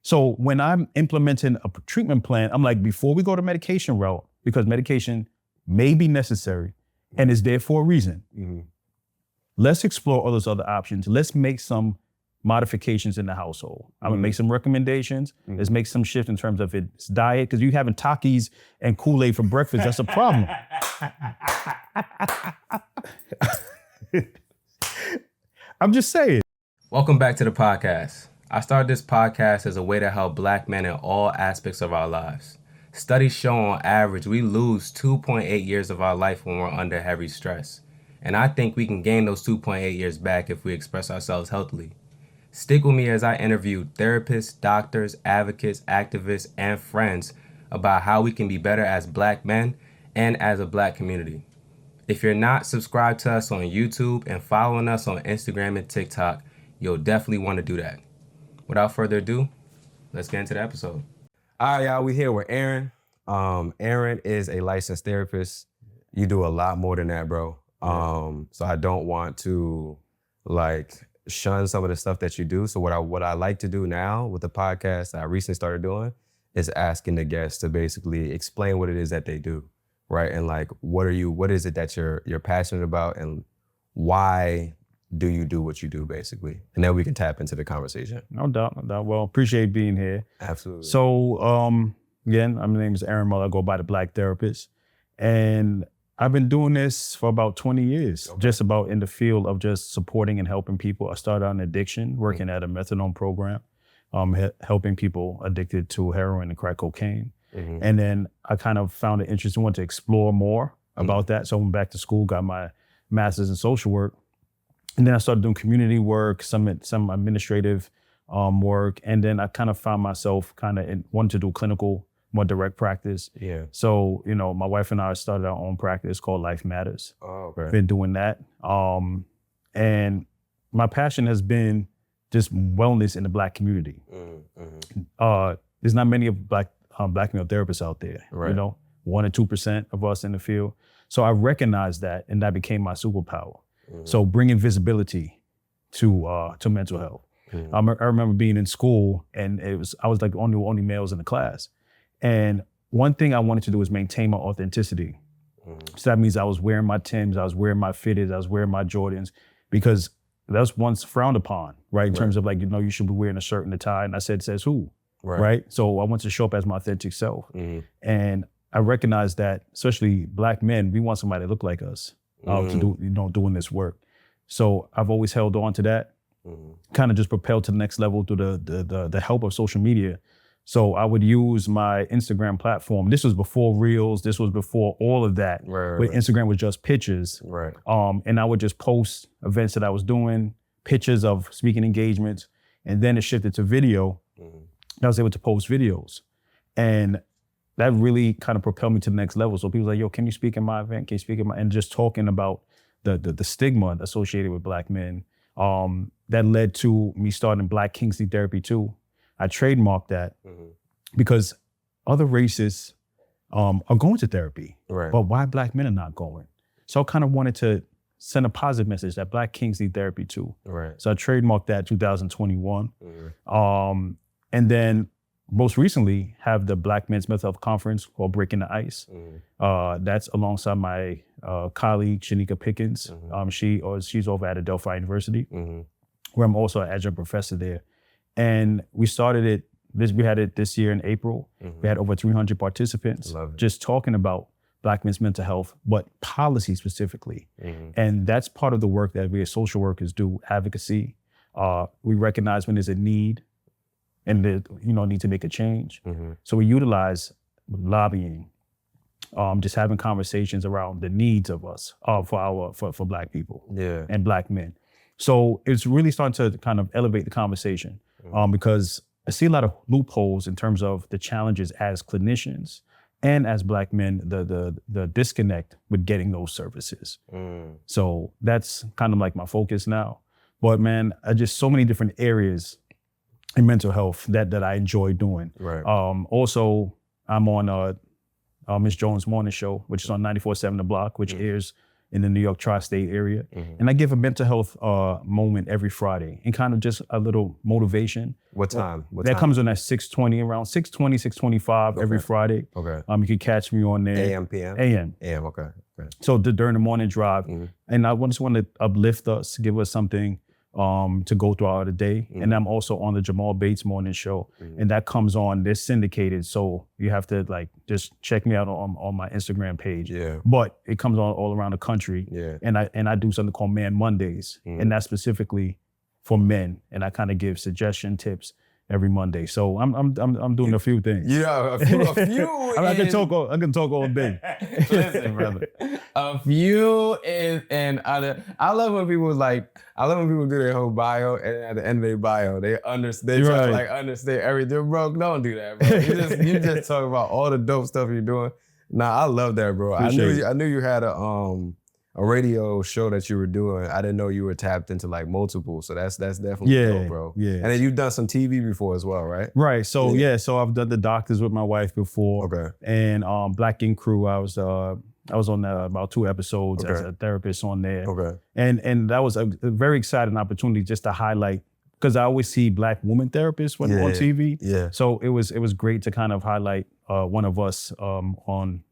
So when I'm implementing a treatment plan, I'm like, before we go to medication route, because medication may be necessary and is there for a reason, let's explore all those other options. Let's make some modifications in the household. I'm gonna make some recommendations. Let's make some shift in terms of its diet, because you having Takis and Kool-Aid for breakfast, that's a problem. I'm just saying. Welcome back to the podcast. I started this podcast as a way to help Black men in all aspects of our lives. Studies show on average we lose 2.8 years of our life when we're under heavy stress. And I think we can gain those 2.8 years back if we express ourselves healthily. Stick with me as I interview therapists, doctors, advocates, activists, and friends about how we can be better as Black men and as a Black community. If you're not subscribed to us on YouTube and following us on Instagram and TikTok, you'll definitely want to do that. Without further ado, let's get into the episode. All right, y'all, we here with Arron. Arron is a licensed therapist. You do a lot more than that, bro. So I don't want to shun some of the stuff that you do. So what I like to do now with the podcast I recently started doing is asking the guests to basically explain what it is that they do, right? And what is it that you're passionate about, and why do you do what you do, basically? And then we can tap into the conversation. No doubt. Well, appreciate being here. Absolutely. So again, my name is Arron Muller. I go by the Black Therapist. And I've been doing this for about 20 years, just about in the field of just supporting and helping people. I started out in addiction, working at a methadone program, helping people addicted to heroin and crack cocaine. And then I kind of found it interesting, wanted to explore more about that. So I went back to school, got my master's in social work. And then I started doing community work, some administrative work. And then I kind of found myself wanting to do clinical, more direct practice. Yeah. So, my wife and I started our own practice called Life Matters. Oh, okay. Been doing that. And my passion has been just wellness in the Black community. There's not many of Black male therapists out there, right. 1 or 2% of us in the field. So I recognized that, and that became my superpower. So bringing visibility to mental health. I remember being in school, and I was like the only males in the class. And one thing I wanted to do was maintain my authenticity. So that means I was wearing my Timbs, I was wearing my Fitteds, I was wearing my Jordans, because that's once frowned upon, right? In terms of you should be wearing a shirt and a tie. And I said, says who, right? So I want to show up as my authentic self. And I recognized that, especially Black men, we want somebody to look like us. To do, doing this work. So I've always held on to that, kind of just propelled to the next level through the help of social media. So I would use my Instagram platform. This was before Reels. This was before all of that. Where Instagram was just pictures. Right. And I would just post events that I was doing, pictures of speaking engagements, and then it shifted to video. I was able to post videos. And that really kind of propelled me to the next level. So people were like, yo, can you speak in my event? Can you speak in my, and just talking about the stigma associated with Black men. That led to me starting Black Kingsley Therapy too. I trademarked that because other races are going to therapy, but why Black men are not going? So I kind of wanted to send a positive message that Black Kingsley Therapy too. So I trademarked that 2021. And then most recently have the Black Men's Mental Health Conference called Breaking the Ice. That's alongside my colleague, Shanika Pickens. She's over at Adelphi University, where I'm also an adjunct professor there. And we started it, we had it this year in April. We had over 300 participants just talking about Black men's mental health, but policy specifically. And that's part of the work that we as social workers do, advocacy. We recognize when there's a need, and need to make a change. So we utilize lobbying, just having conversations around the needs of us, for Black people and Black men. So it's really starting to kind of elevate the conversation, because I see a lot of loopholes in terms of the challenges as clinicians and as Black men, the disconnect with getting those services. So that's kind of like my focus now. But man, just so many different areas in mental health that I enjoy doing. Also, I'm on Miss Jones' morning show, which is on 94.7 The Block, which airs in the New York tri-state area. And I give a mental health moment every Friday and kind of just a little motivation. What time? That comes on at 6:20, around 6:20, 6:25 every Friday. Okay. You can catch me on there. AM, PM? AM. AM, okay. So during the morning drive. And I just want to uplift us, give us something to go throughout the day. And I'm also on the Jamal Bates morning show. And that comes on, they're syndicated. So you have to like just check me out on my Instagram page. Yeah. But it comes on all around the country. Yeah. And I do something called Man Mondays. And that's specifically for men. And I kind of give suggestion tips every Monday. So I'm doing a few things. Yeah, a few. I can talk all day. Listen, brother. A few is, and I love when people do their whole bio, and at the end of their bio, they try to like understand everything. Bro, don't do that, bro. You just talk about all the dope stuff you're doing. Nah, I love that, bro. I knew you had a radio show that you were doing. I didn't know you were tapped into like multiple. So that's definitely dope, bro. Yeah. And then you've done some TV before as well, right? Right. So so I've done The Doctors with my wife before. Okay. And Black Ink Crew, I was on about 2 episodes as a therapist on there. Okay. And that was a very exciting opportunity just to highlight, because I always see Black women therapists when on TV. Yeah. So it was great to kind of highlight one of us on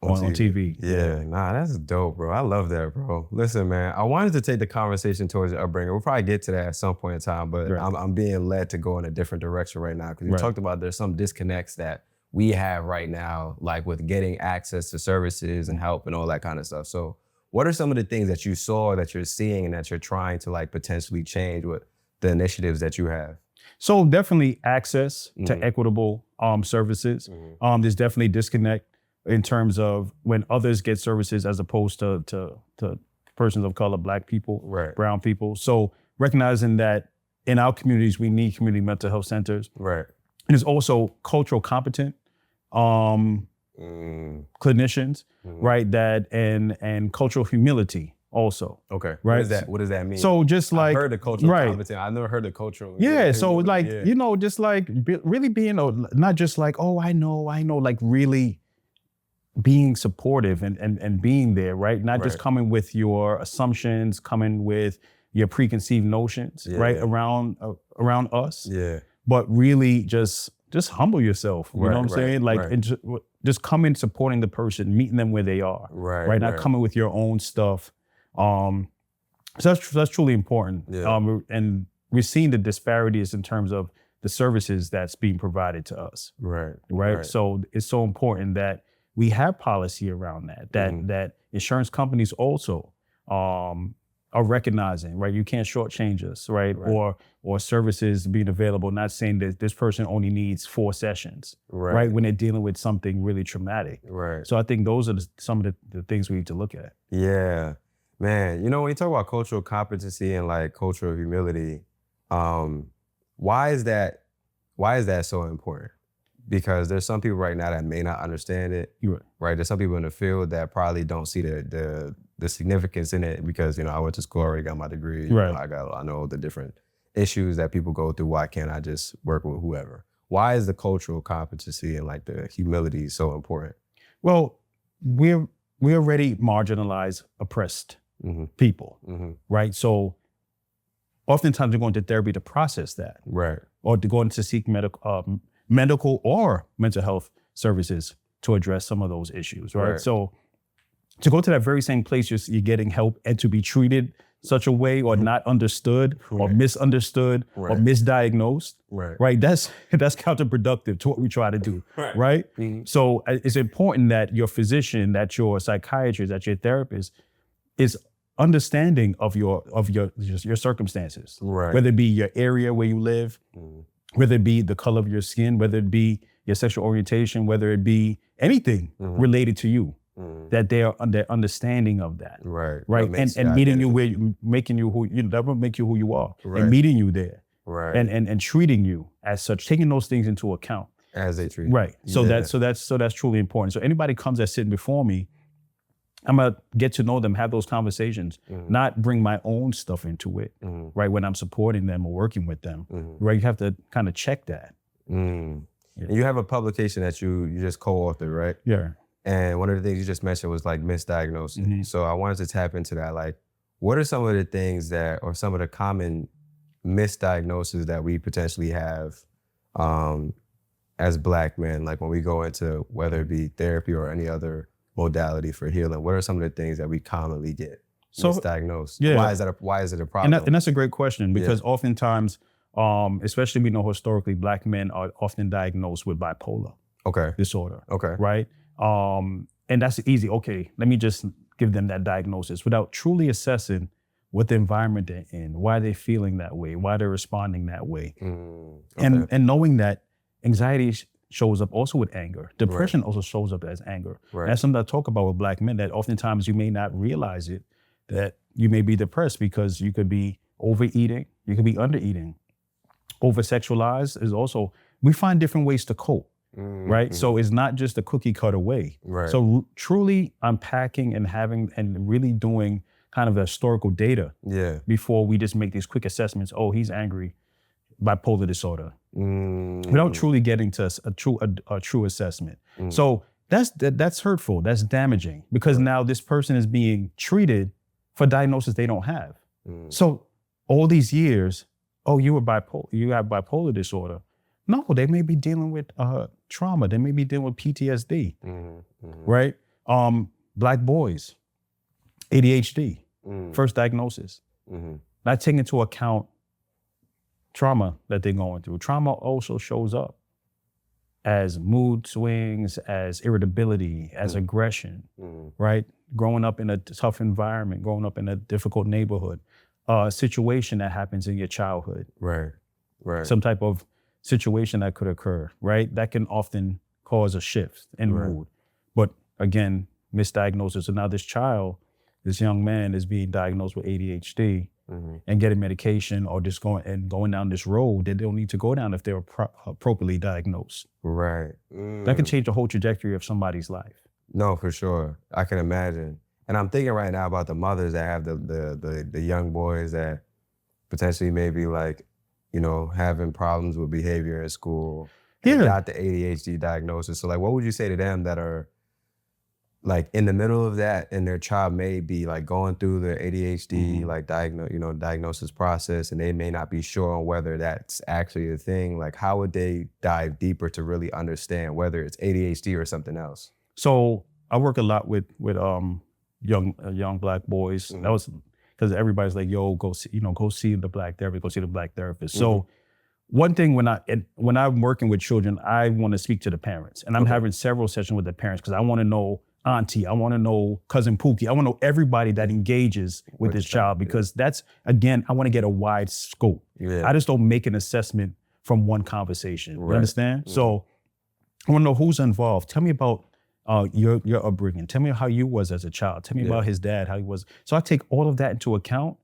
TV. Yeah, nah, that's dope, bro. I love that, bro. Listen, man, I wanted to take the conversation towards your upbringing. We'll probably get to that at some point in time, but I'm being led to go in a different direction right now, because you talked about there's some disconnects that we have right now, like with getting access to services and help and all that kind of stuff. So what are some of the things that you saw, that you're seeing, and that you're trying to like potentially change with the initiatives that you have? So definitely access to equitable services. There's definitely disconnect in terms of when others get services as opposed to persons of color, Black people, brown people. So recognizing that in our communities, we need community mental health centers. Right. And there's also cultural competent clinicians, right? That and cultural humility also. Okay. Right. What does that mean? So just like I've heard the cultural competent. I never heard the cultural. Yeah. So like, you know, just like really being not just like, oh, I know, like really being supportive and being there, right? Not just coming with your assumptions, coming with your preconceived notions, right? Around us. Yeah. But really just humble yourself. You know what I'm saying? Like just coming, supporting the person, meeting them where they are. Right. Not coming with your own stuff. So that's truly important. Yeah. And we're seeing the disparities in terms of the services that's being provided to us. Right. So it's so important that we have policy around that insurance companies also are recognizing, right? You can't shortchange us, right? Or services being available, not saying that this person only needs 4 sessions, right? When they're dealing with something really traumatic. Right. So I think those are some of the things we need to look at. Yeah, man. You know, when you talk about cultural competency and like cultural humility, why is that so important? Because there's some people right now that may not understand it. Right. There's some people in the field that probably don't see the significance in it, because, you know, I went to school, already got my degree. You know, I know the different issues that people go through. Why can't I just work with whoever? Why is the cultural competency and like the humility so important? Well, we're already marginalized, oppressed people, right? So oftentimes we're going to therapy to process that. Right. Or to go in to seek medical or mental health services to address some of those issues, right? So to go to that very same place, you're getting help, and to be treated such a way or not understood or misunderstood or misdiagnosed, right? That's counterproductive to what we try to do, right? So it's important that your physician, that your psychiatrist, that your therapist is understanding of your circumstances, whether it be your area where you live, whether it be the color of your skin, whether it be your sexual orientation, whether it be anything related to you, that they're understanding of that, right? And meeting you making you who that will make you who you are, and meeting you there, and treating you as such, taking those things into account as they treat you. So that's truly important. So anybody comes that's sitting before me, I'm gonna get to know them, have those conversations, not bring my own stuff into it, right? When I'm supporting them or working with them, right? You have to kind of check that. And you have a publication that you just co-authored, right? Yeah. And one of the things you just mentioned was like misdiagnosis. So I wanted to tap into that. Like, what are some of the things that, or some of the common misdiagnoses that we potentially have as Black men? Like when we go into whether it be therapy or any other modality for healing, what are some of the things that we commonly get misdiagnosed? Yeah. Why is it a problem? And that's a great question, because oftentimes, especially we know historically, Black men are often diagnosed with bipolar disorder. Right? And that's easy. Okay, let me just give them that diagnosis without truly assessing what the environment they're in, why they're feeling that way, why they're responding that way. And knowing that anxiety shows up also with anger. Depression also shows up as anger. That's something I talk about with Black men, that oftentimes you may not realize it, that you may be depressed because you could be overeating, you could be undereating. Over-sexualized is also, we find different ways to cope. Right? So it's not just a cookie cutter way. So truly unpacking and really doing kind of historical data before we just make these quick assessments. Oh, he's angry, bipolar disorder, without truly getting to a true assessment. So that's hurtful, that's damaging, because now this person is being treated for diagnosis they don't have. So all these years, oh, you have bipolar disorder. No, they may be dealing with trauma. They may be dealing with PTSD, right? Black boys, ADHD, first diagnosis. Not taking into account trauma that they're going through. Trauma also shows up as mood swings, as irritability, as aggression, right? Growing up in a tough environment, growing up in a difficult neighborhood, a situation that happens in your childhood. Some type of situation that could occur, right? That can often cause a shift in mood. But again, misdiagnosis. So now this young man is being diagnosed with ADHD and getting medication, or just going down this road that they don't need to go down if they're appropriately diagnosed. That can change the whole trajectory of somebody's life. No, for sure. I can imagine. And I'm thinking right now about the mothers that have the young boys that potentially maybe like, you know, having problems with behavior in school, got the ADHD diagnosis. So like, what would you say to them that are like in the middle of that, and their child may be like going through the ADHD like diagnosis process, and they may not be sure on whether that's actually a thing? Like, how would they dive deeper to really understand whether it's ADHD or something else? So I work a lot with young Black boys. That was because everybody's like, yo, go see the Black therapist, go see the Black therapist. So one thing when I'm working with children, I want to speak to the parents, and I'm having several sessions with the parents because I want to know auntie, I want to know cousin Pookie, I want to know everybody that engages with this child, because that's, again, I want to get a wide scope. I just don't make an assessment from one conversation. You understand? So I want to know who's involved. Tell me about your upbringing. Tell me how you was as a child. Tell me about his dad, how he was. So I take all of that into account.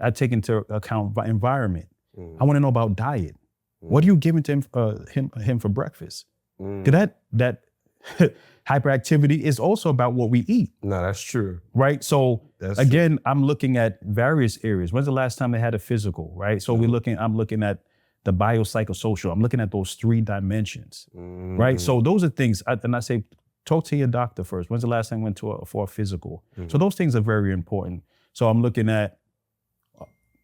I take into account environment. I want to know about diet. What are you giving to him for breakfast? Because that hyperactivity is also about what we eat. No, that's true. Right? So again, I'm looking at various areas. When's the last time they had a physical, right? So I'm looking at the biopsychosocial. I'm looking at those 3 dimensions, right? So those are things, and I say, talk to your doctor first. When's the last time you went for a physical? So those things are very important. So I'm looking at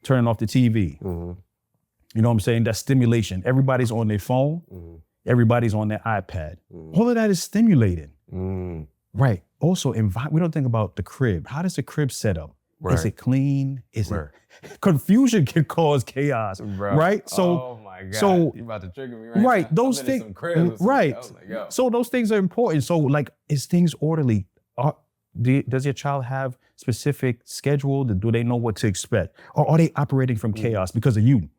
turning off the TV. You know what I'm saying? That's stimulation. Everybody's on their phone. Everybody's on their iPad. All of that is stimulated. Right. Also, we don't think about the crib. How does the crib set up? Is it clean? Is it? Confusion can cause chaos. Right. So, oh my God, you about to trigger me right right. now. Those things. Right. So those things are important. So like, is things orderly? Does your child have specific schedule? Do they know what to expect? Or are they operating from chaos because of you?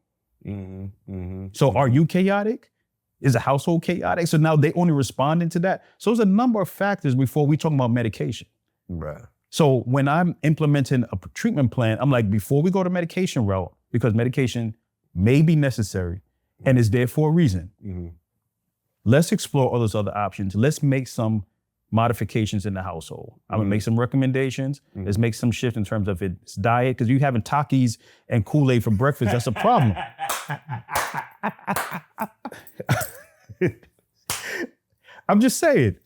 So are you chaotic? Is the household chaotic? So now they only responding to that. So there's a number of factors before we talk about medication. So when I'm implementing a treatment plan, I'm like, before we go to medication route, because medication may be necessary and is there for a reason, let's explore all those other options. Let's make some modifications in the household. I'm gonna make some recommendations. Let's make some shift in terms of its diet, because you having Takis and Kool-Aid for breakfast, that's a problem. I'm just saying.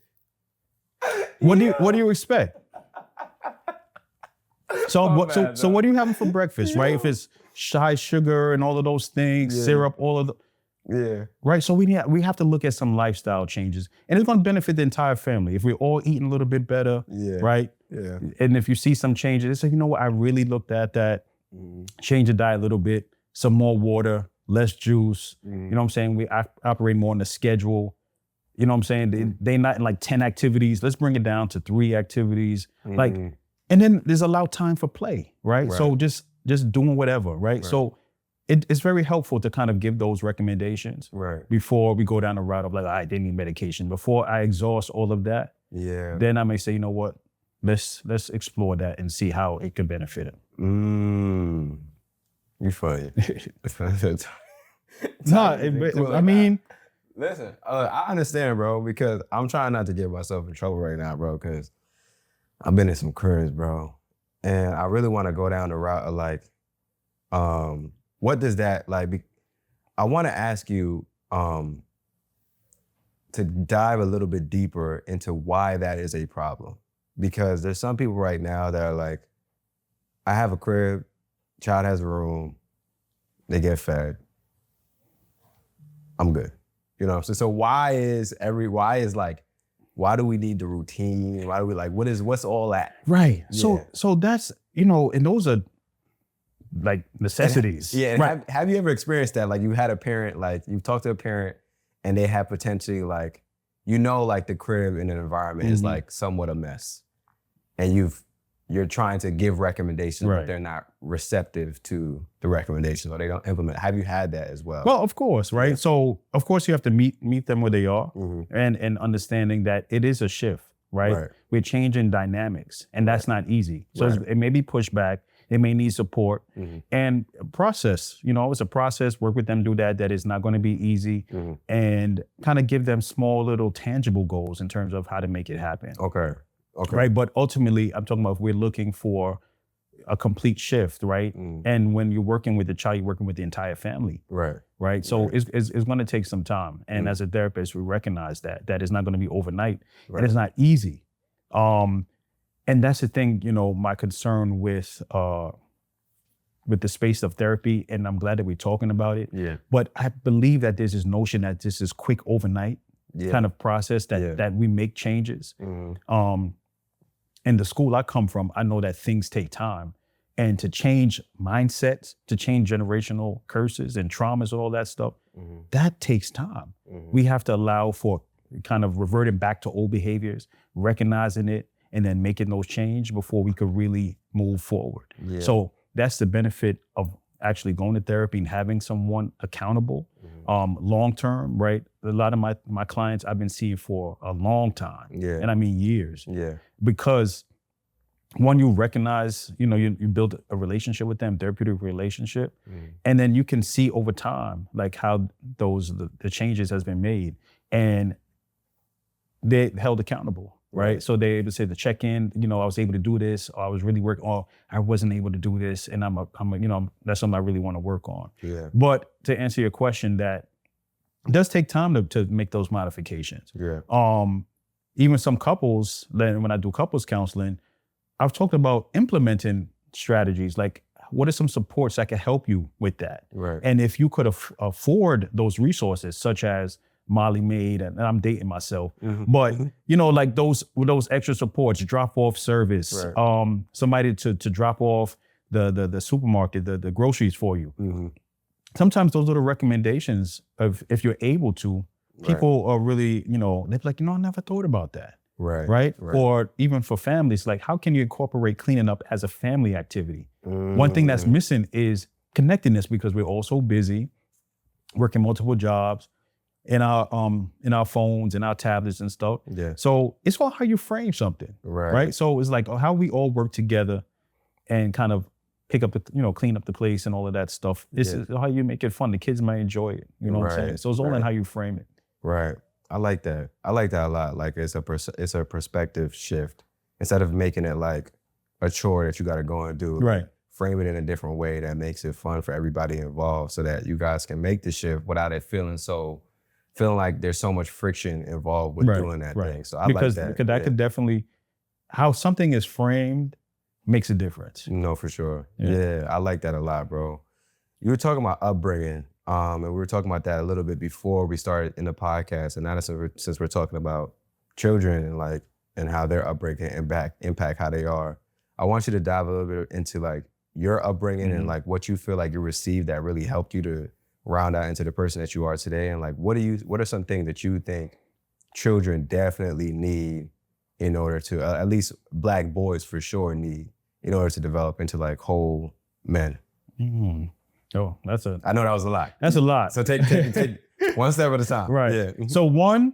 What do you expect? So what are you having for breakfast, right? If it's high sugar and all of those things, syrup, all of the right. So we have to look at some lifestyle changes, and it's going to benefit the entire family if we're all eating a little bit better, right? Yeah. And if you see some changes, say, you know what, I really looked at that. Change the diet a little bit, some more water, less juice. You know what I'm saying? We operate more on the schedule. You know what I'm saying? They not in like 10 activities. Let's bring it down to 3 activities. Like, and then there's allowed time for play, right? So just doing whatever, right? So it's very helpful to kind of give those recommendations before we go down the route of like, all right, they need medication. Before I exhaust all of that, then I may say, you know what, let's explore that and see how it could benefit it. You funny. I mean, listen, I understand, bro, because I'm trying not to get myself in trouble right now, bro, because I've been in some cribs, bro. And I really want to go down the route of like, what does that like be? I want to ask you to dive a little bit deeper into why that is a problem. Because there's some people right now that are like, I have a crib, child has a room, they get fed, I'm good. You know, so why do we need the routine? Why do we like, what's all that? Right. So that's, you know, and those are like necessities. And have you ever experienced that? Like you had a parent, like you've talked to a parent and they have potentially like, you know, like the crib in an environment is like somewhat a mess. And you're trying to give recommendations, but they're not receptive to the recommendations or they don't implement. Have you had that as well? Well, of course, right? Yeah. So of course you have to meet them where they are and understanding that it is a shift, right? We're changing dynamics and that's not easy. So it may be pushback, it may need support and process, you know, it's a process, work with them, do that is not going to be easy and kind of give them small little tangible goals in terms of how to make it happen. Okay. Right. But ultimately, I'm talking about if we're looking for a complete shift, right? And when you're working with the child, you're working with the entire family. Right. So it's going to take some time. And as a therapist, we recognize that it's not going to be overnight and it's not easy. And that's the thing, you know, my concern with the space of therapy, and I'm glad that we're talking about it. But I believe that there's this notion that this is quick overnight kind of process that we make changes. In the school I come from, I know that things take time. And to change mindsets, to change generational curses and traumas and all that stuff, that takes time. We have to allow for kind of reverting back to old behaviors, recognizing it, and then making those change before we could really move forward. So that's the benefit of actually going to therapy and having someone accountable long-term, right? A lot of my clients I've been seeing for a long time, and I mean years, because one, you recognize, you know, you build a relationship with them, therapeutic relationship, and then you can see over time, like how the changes has been made, and they're held accountable. Right. So they're able to say the check-in, you know, I was able to do this, or I was really working, or I wasn't able to do this. And I'm you know, that's something I really want to work on. But to answer your question, that it does take time to make those modifications. Even some couples, then when I do couples counseling, I've talked about implementing strategies, like what are some supports that can help you with that? And if you could afford those resources, such as Molly made, and I'm dating myself, but you know, like those extra supports, drop-off service, somebody to drop off the supermarket, the groceries for you. Sometimes those are the recommendations of, if you're able to, people are really, you know, they're like, you know, I never thought about that. Right. Or even for families, like how can you incorporate cleaning up as a family activity? One thing that's missing is connectedness, because we're all so busy working multiple jobs, in our phones and our tablets and stuff. So it's all how you frame something, right? So it's like how we all work together and kind of pick up clean up the place and all of that stuff. This is how you make it fun. The kids might enjoy it. You know what I'm saying? So it's all in how you frame it. I like that. I like that a lot. Like it's a perspective shift. Instead of making it like a chore that you got to go and do. Frame it in a different way that makes it fun for everybody involved, so that you guys can make the shift without it feeling like there's so much friction involved with doing that thing. So I like that. Because that could definitely how something is framed makes a difference. No, for sure. Yeah. Yeah, I like that a lot, bro. You were talking about upbringing, and we were talking about that a little bit before we started in the podcast. And now since we're talking about children and like and how their upbringing impact how they are, I want you to dive a little bit into like your upbringing and like what you feel like you received that really helped you to round out into the person that you are today. And like, what are some things that you think children definitely need in order to, at least Black boys for sure need, in order to develop into like whole men? Oh, I know that was a lot. That's a lot. So take one step at a time. Right. Yeah. So one,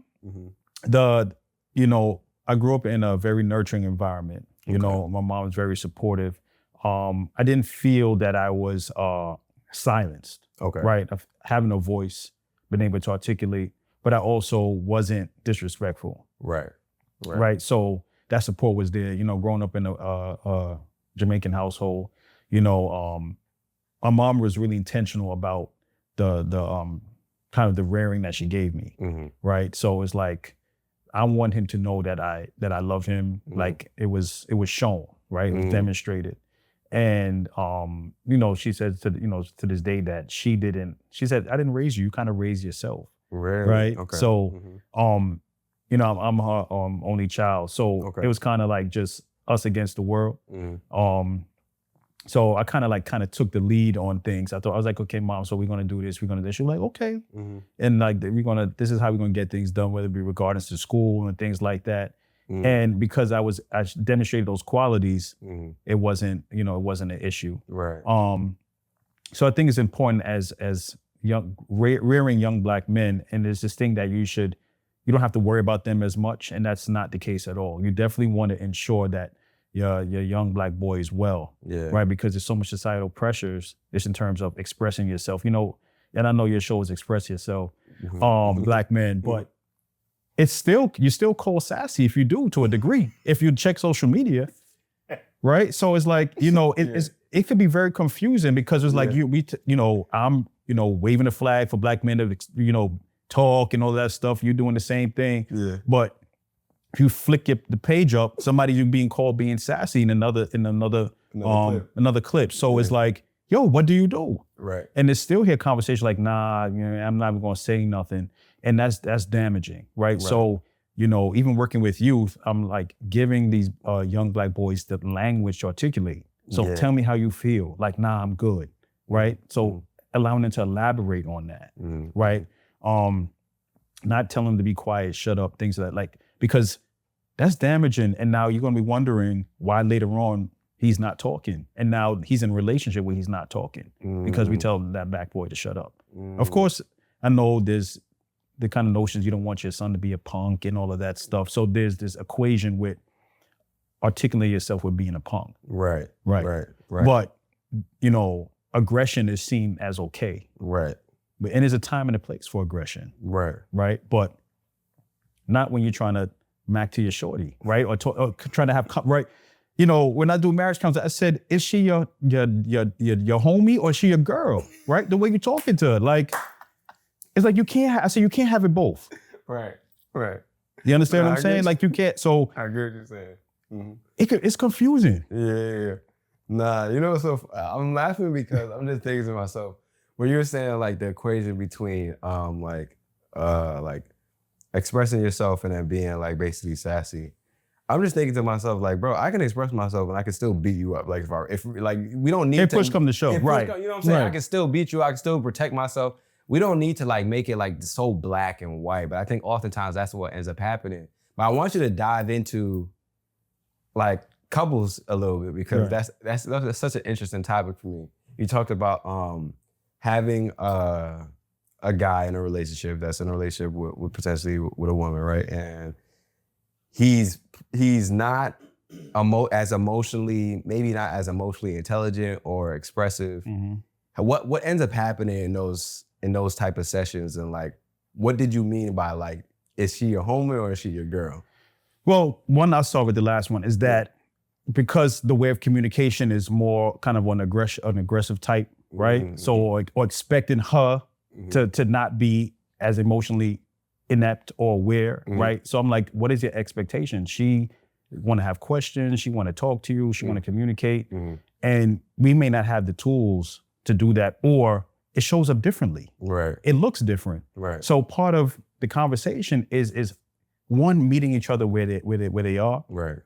I grew up in a very nurturing environment. You know, my mom was very supportive. I didn't feel that I was silenced. Okay. Right. Of having a voice, being able to articulate, but I also wasn't disrespectful. Right. So that support was there. You know, growing up in a Jamaican household, my mom was really intentional about the kind of the rearing that she gave me. Right. So it's like, I want him to know that I love him. Like it was shown, right? It was demonstrated. And she said to this day that she said, I didn't raise you, you kind of raised yourself. Really? Right. Okay. So I'm her only child. So it was kind of like just us against the world. So I kind of took the lead on things. I was like, okay, Mom, so we're gonna do this, we're gonna do this. She was like, okay. And like this is how we're gonna get things done, whether it be regarding to school and things like that. And because I demonstrated those qualities, it wasn't an issue. Right. So I think it's important as rearing young Black men, and there's this thing that you don't have to worry about them as much, and that's not the case at all. You definitely want to ensure that your young Black boy is well, right? Because there's so much societal pressures just in terms of expressing yourself. And I know your show is Express Yourself, Black men, but you're still called sassy if you do, to a degree, if you check social media, right? So it's like, it could be very confusing because it's like I'm waving a flag for Black men to talk and all that stuff. You're doing the same thing, but if you flick the page up, somebody's being called being sassy in another clip. So it's like, yo, what do you do? Right. And there's still here conversation like, nah, I'm not even gonna say nothing. And that's damaging, right? So, even working with youth, I'm like giving these young Black boys the language to articulate. So tell me how you feel. Like, nah, I'm good, right? So allowing them to elaborate on that, right? Not telling them to be quiet, shut up, things like that. Like, because that's damaging. And now you're gonna be wondering why later on he's not talking. And now he's in a relationship where he's not talking because we tell that Black boy to shut up. Of course, I know there's the kind of notions you don't want your son to be a punk and all of that stuff. So there's this equation with articulating yourself with being a punk. Right. But, aggression is seen as okay. Right. And there's a time and a place for aggression. Right. But not when you're trying to mac to your shorty, right? Or trying to have, right? When I do marriage counseling, I said, is she your homie or is she your girl, right? The way you're talking to her, like, it's like you can't have it both. Right. You understand what I'm saying? Like you can't, so. I get what you're saying. It's confusing. Yeah. Nah, so I'm laughing because I'm just thinking to myself, when you're saying like the equation between like expressing yourself and then being like basically sassy, I'm just thinking to myself like, bro, I can express myself and I can still beat you up. Like if like we don't need to push come to shove, right? You know what I'm saying? Right. I can still beat you. I can still protect myself. We don't need to like make it like so black and white. But I think oftentimes that's what ends up happening. But I want you to dive into like couples a little bit because that's such an interesting topic for me. You talked about having a guy in a relationship that's in a relationship with potentially with a woman, right? And he's not as emotionally, maybe not as emotionally intelligent or expressive. What ends up happening in those type of sessions, and like, what did you mean by like, is she your homie or is she your girl? Well, one I'll start with the last one is that because the way of communication is more kind of an aggressive type, right? So or expecting her to not be as emotionally inept or aware, right? So I'm like, what is your expectation? She want to have questions. She want to talk to you. She want to communicate. And we may not have the tools to do that, or it shows up differently. Right. It looks different. Right. So part of the conversation is one, meeting each other where they are. Right.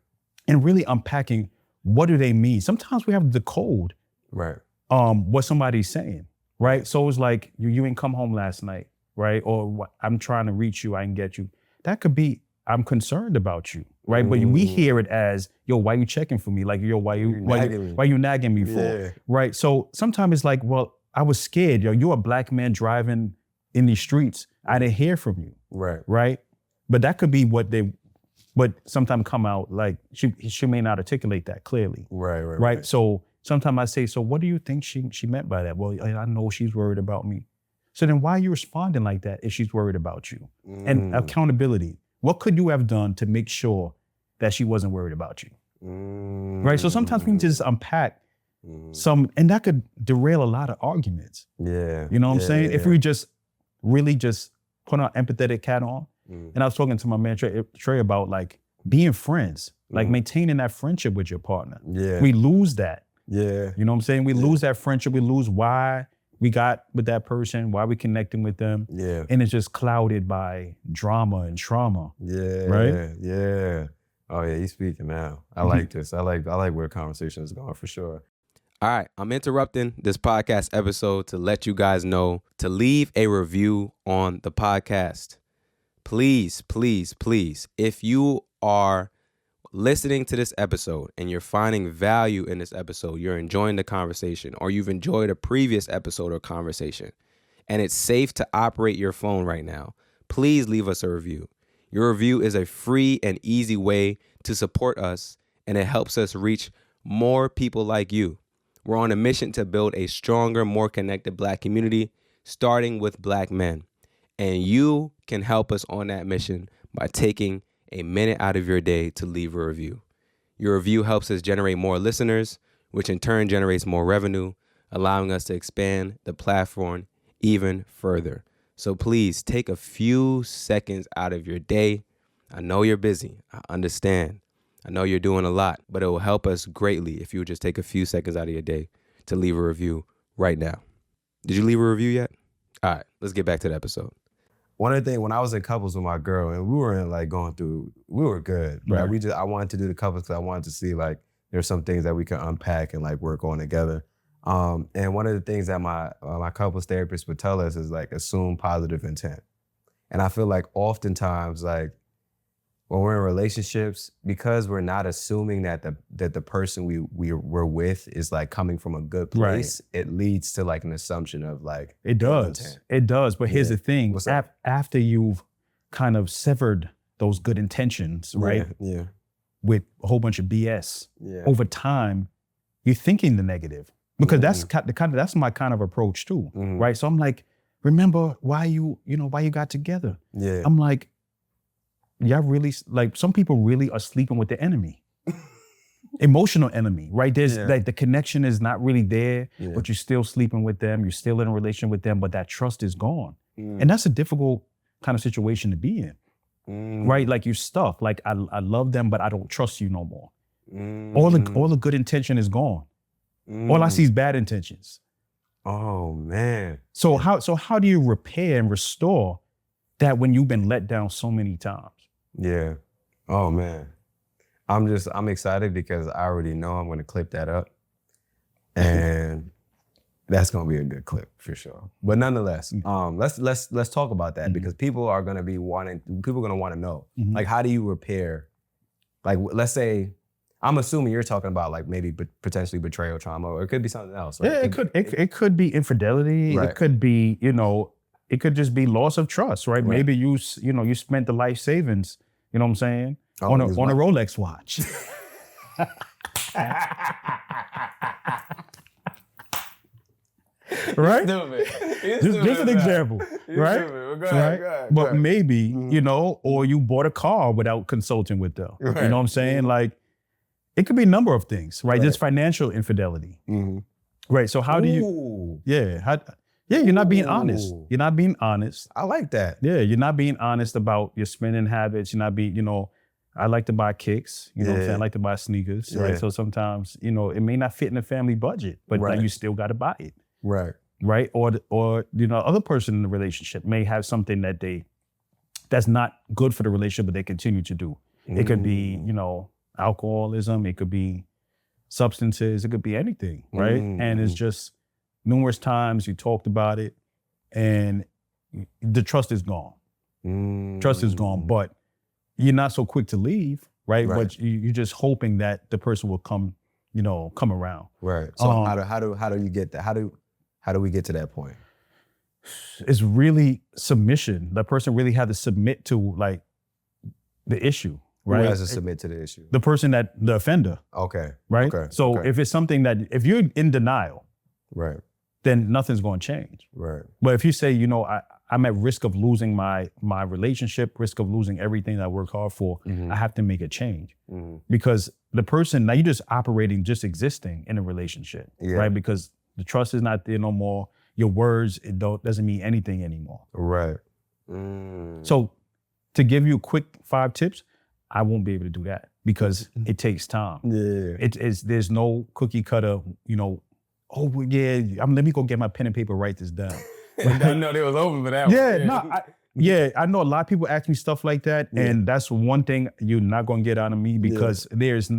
And really unpacking, what do they mean? Sometimes we have to decode Right. what somebody's saying, right? So it's like, you ain't come home last night, right? Or I'm trying to reach you, I can get you. That could be, I'm concerned about you, right? But we hear it as, yo, why you checking for me? Like, yo, why you nagging me for? Yeah. Right? So sometimes it's like, well, I was scared, yo, you're a black man driving in these streets. I didn't hear from you, Right. right? But that could be what sometimes come out like, she may not articulate that clearly. Right. So sometimes I say, so what do you think she meant by that? Well, I know she's worried about me. So then why are you responding like that if she's worried about you? And accountability. What could you have done to make sure that she wasn't worried about you? Right. So sometimes we need to just unpack some, and that could derail a lot of arguments. Yeah. You know what I'm saying? If we just really just put our empathetic hat on. And I was talking to my man Trey about like being friends, like maintaining that friendship with your partner. Yeah. We lose that. Yeah. You know what I'm saying? We lose that friendship. We lose why we got with that person, why we connecting with them. Yeah. And it's just clouded by drama and trauma. Yeah. Right? Yeah. Oh yeah, you speaking now. I like this. I like where the conversation is going for sure. All right, I'm interrupting this podcast episode to let you guys know to leave a review on the podcast. Please, please, please, if you are listening to this episode and you're finding value in this episode, you're enjoying the conversation, or you've enjoyed a previous episode or conversation, and it's safe to operate your phone right now, please leave us a review. Your review is a free and easy way to support us, and it helps us reach more people like you. We're on a mission to build a stronger, more connected Black community, starting with Black men. And you can help us on that mission by taking a minute out of your day to leave a review. Your review helps us generate more listeners, which in turn generates more revenue, allowing us to expand the platform even further. So please take a few seconds out of your day. I know you're busy. I understand. I know you're doing a lot, but it will help us greatly if you would just take a few seconds out of your day to leave a review right now. Did you leave a review yet? All right, let's get back to the episode. One of the things, when I was in couples with my girl, and we were like we were good, right? I wanted to do the couples because I wanted to see like there's some things that we can unpack and like work on together. And one of the things that my couples therapist would tell us is like assume positive intent. And I feel like oftentimes like when we're in relationships, because we're not assuming that the person we're with is like coming from a good place, it leads to like an assumption of like it does. It does. But here's the thing: after you've kind of severed those good intentions, right? Yeah. With a whole bunch of BS, over time, you're thinking the negative because that's my kind of approach too, right? So I'm like, remember why you got together? Yeah. I'm like, y'all really, like, some people really are sleeping with the enemy. Emotional enemy, right? There's like the connection is not really there, but you're still sleeping with them, you're still in a relationship with them, but that trust is gone. And that's a difficult kind of situation to be in, right? Like you're stuck, like I love them, but I don't trust you no more. All the good intention is gone. All I see is bad intentions. Oh man. So how do you repair and restore that when you've been let down so many times? Yeah. Oh man. I'm excited because I already know I'm gonna clip that up. And that's gonna be a good clip for sure. But nonetheless, let's talk about that because people are gonna want to know. Like, how do you repair? Like, let's say, I'm assuming you're talking about like maybe potentially betrayal trauma, or it could be something else. Right? Yeah, it could be infidelity. Right. It could be, it could just be loss of trust, right? Maybe you spent the life savings, you know what I'm saying, on a Rolex watch. Right? Just an example, right? Go ahead. But maybe, or you bought a car without consulting with them. Right. You know what I'm saying? Like, it could be a number of things, right? There's financial infidelity. Right. So how do you, you're not being honest. You're not being honest. I like that. Yeah, you're not being honest about your spending habits. You're not being, I like to buy kicks, you know what I'm saying? I like to buy sneakers, right? So sometimes, you know, it may not fit in the family budget, but like you still got to buy it. Right. Or, you know, other person in the relationship may have something that's not good for the relationship, but they continue to do. It could be, you know, alcoholism. It could be substances. It could be anything, right? And it's just numerous times you talked about it and the trust is gone. Trust is gone, but you're not so quick to leave, right? But you're just hoping that the person will come around. Right. So how do you get that? How do we get to that point? It's really submission. That person really had to submit to like the issue, right? Who has to submit to the issue? The person the offender. Okay. Right? Okay. So if it's something if you're in denial, right, then nothing's going to change. Right. But if you say, you know, I'm at risk of losing my relationship, risk of losing everything that I work hard for, I have to make a change. Because the person, now you're just operating, just existing in a relationship, right? Because the trust is not there no more. Your words, doesn't mean anything anymore. Right. So to give you quick 5 tips, I won't be able to do that because it takes time. There's no cookie cutter, you know, let me go get my pen and paper, write this down. I know they was open for that one. I know a lot of people ask me stuff like that, and that's one thing you're not gonna get out of me because there's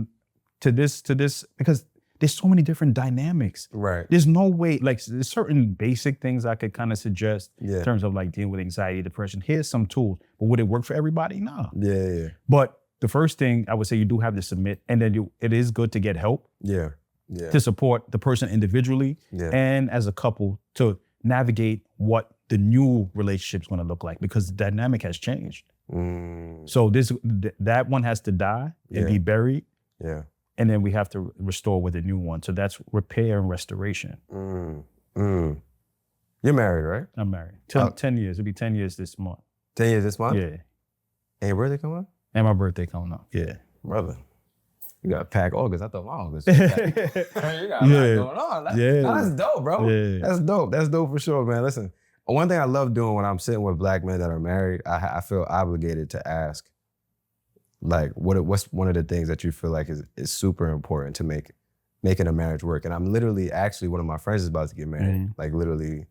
because there's so many different dynamics. Right. There's no way, like there's certain basic things I could kind of suggest in terms of like dealing with anxiety, depression. Here's some tools, but would it work for everybody? No. Yeah. But the first thing I would say, you do have to submit, and then it is good to get help. To support the person individually and as a couple to navigate what the new relationship is going to look like because the dynamic has changed. So that one has to die and be buried. And then we have to restore with a new one. So that's repair and restoration. You're married, right? I'm married. 10 years. It'll be 10 years this month. 10 years this month? Yeah. And your birthday coming up? And my birthday coming up. Yeah. Brother. You got to pack August. I thought my August. You got a lot going on. That's dope, bro. That's dope. That's dope for sure, man. Listen, one thing I love doing when I'm sitting with Black men that are married, I feel obligated to ask, like, what's one of the things that you feel like is super important to making a marriage work? And I'm literally, actually, one of my friends is about to get married, like literally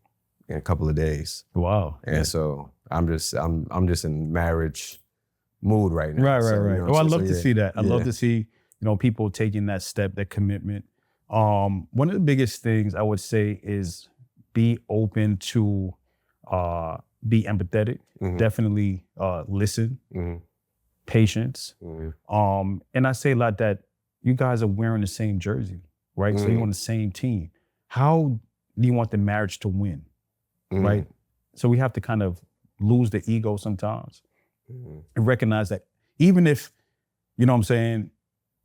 in a couple of days. Wow. And so I'm just in marriage mood right now. Right. You know I love to see that. I love to see, you know, people taking that step, that commitment. One of the biggest things I would say is be open to be empathetic. Definitely listen. Patience. And I say a lot that you guys are wearing the same jersey, right? So you're on the same team. How do you want the marriage to win, right? So we have to kind of lose the ego sometimes and recognize that even if, you know what I'm saying,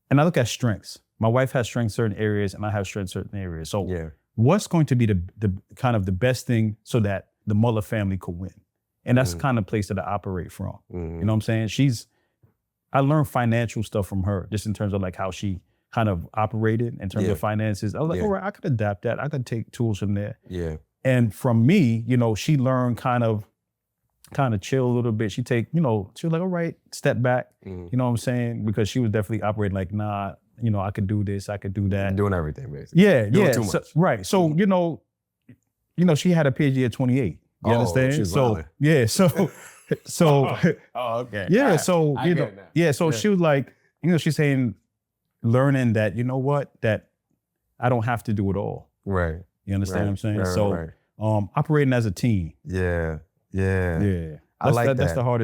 and I look at strengths. My wife has strengths in certain areas and I have strengths in certain areas. So what's going to be the kind of the best thing so that the Muller family could win? And that's the kind of place that I operate from. You know what I'm saying? I learned financial stuff from her, just in terms of like how she kind of operated in terms of finances. I was like, all right, I could adapt that. I could take tools from there. And from me, you know, she learned kind of chill a little bit. She was like, all right, step back. You know what I'm saying? Because she was definitely operating like, nah, you know, I could do this, I could do that. Doing everything, basically. Yeah. Too much. Right. So, you know, she had a PhD at 28. You understand? She's so violent. Okay. Yeah. So, you know, so she was like, you know, she's saying, learning that, you know what, that I don't have to do it all. Right. You understand what I'm saying? Operating as a team. Yeah. I like that.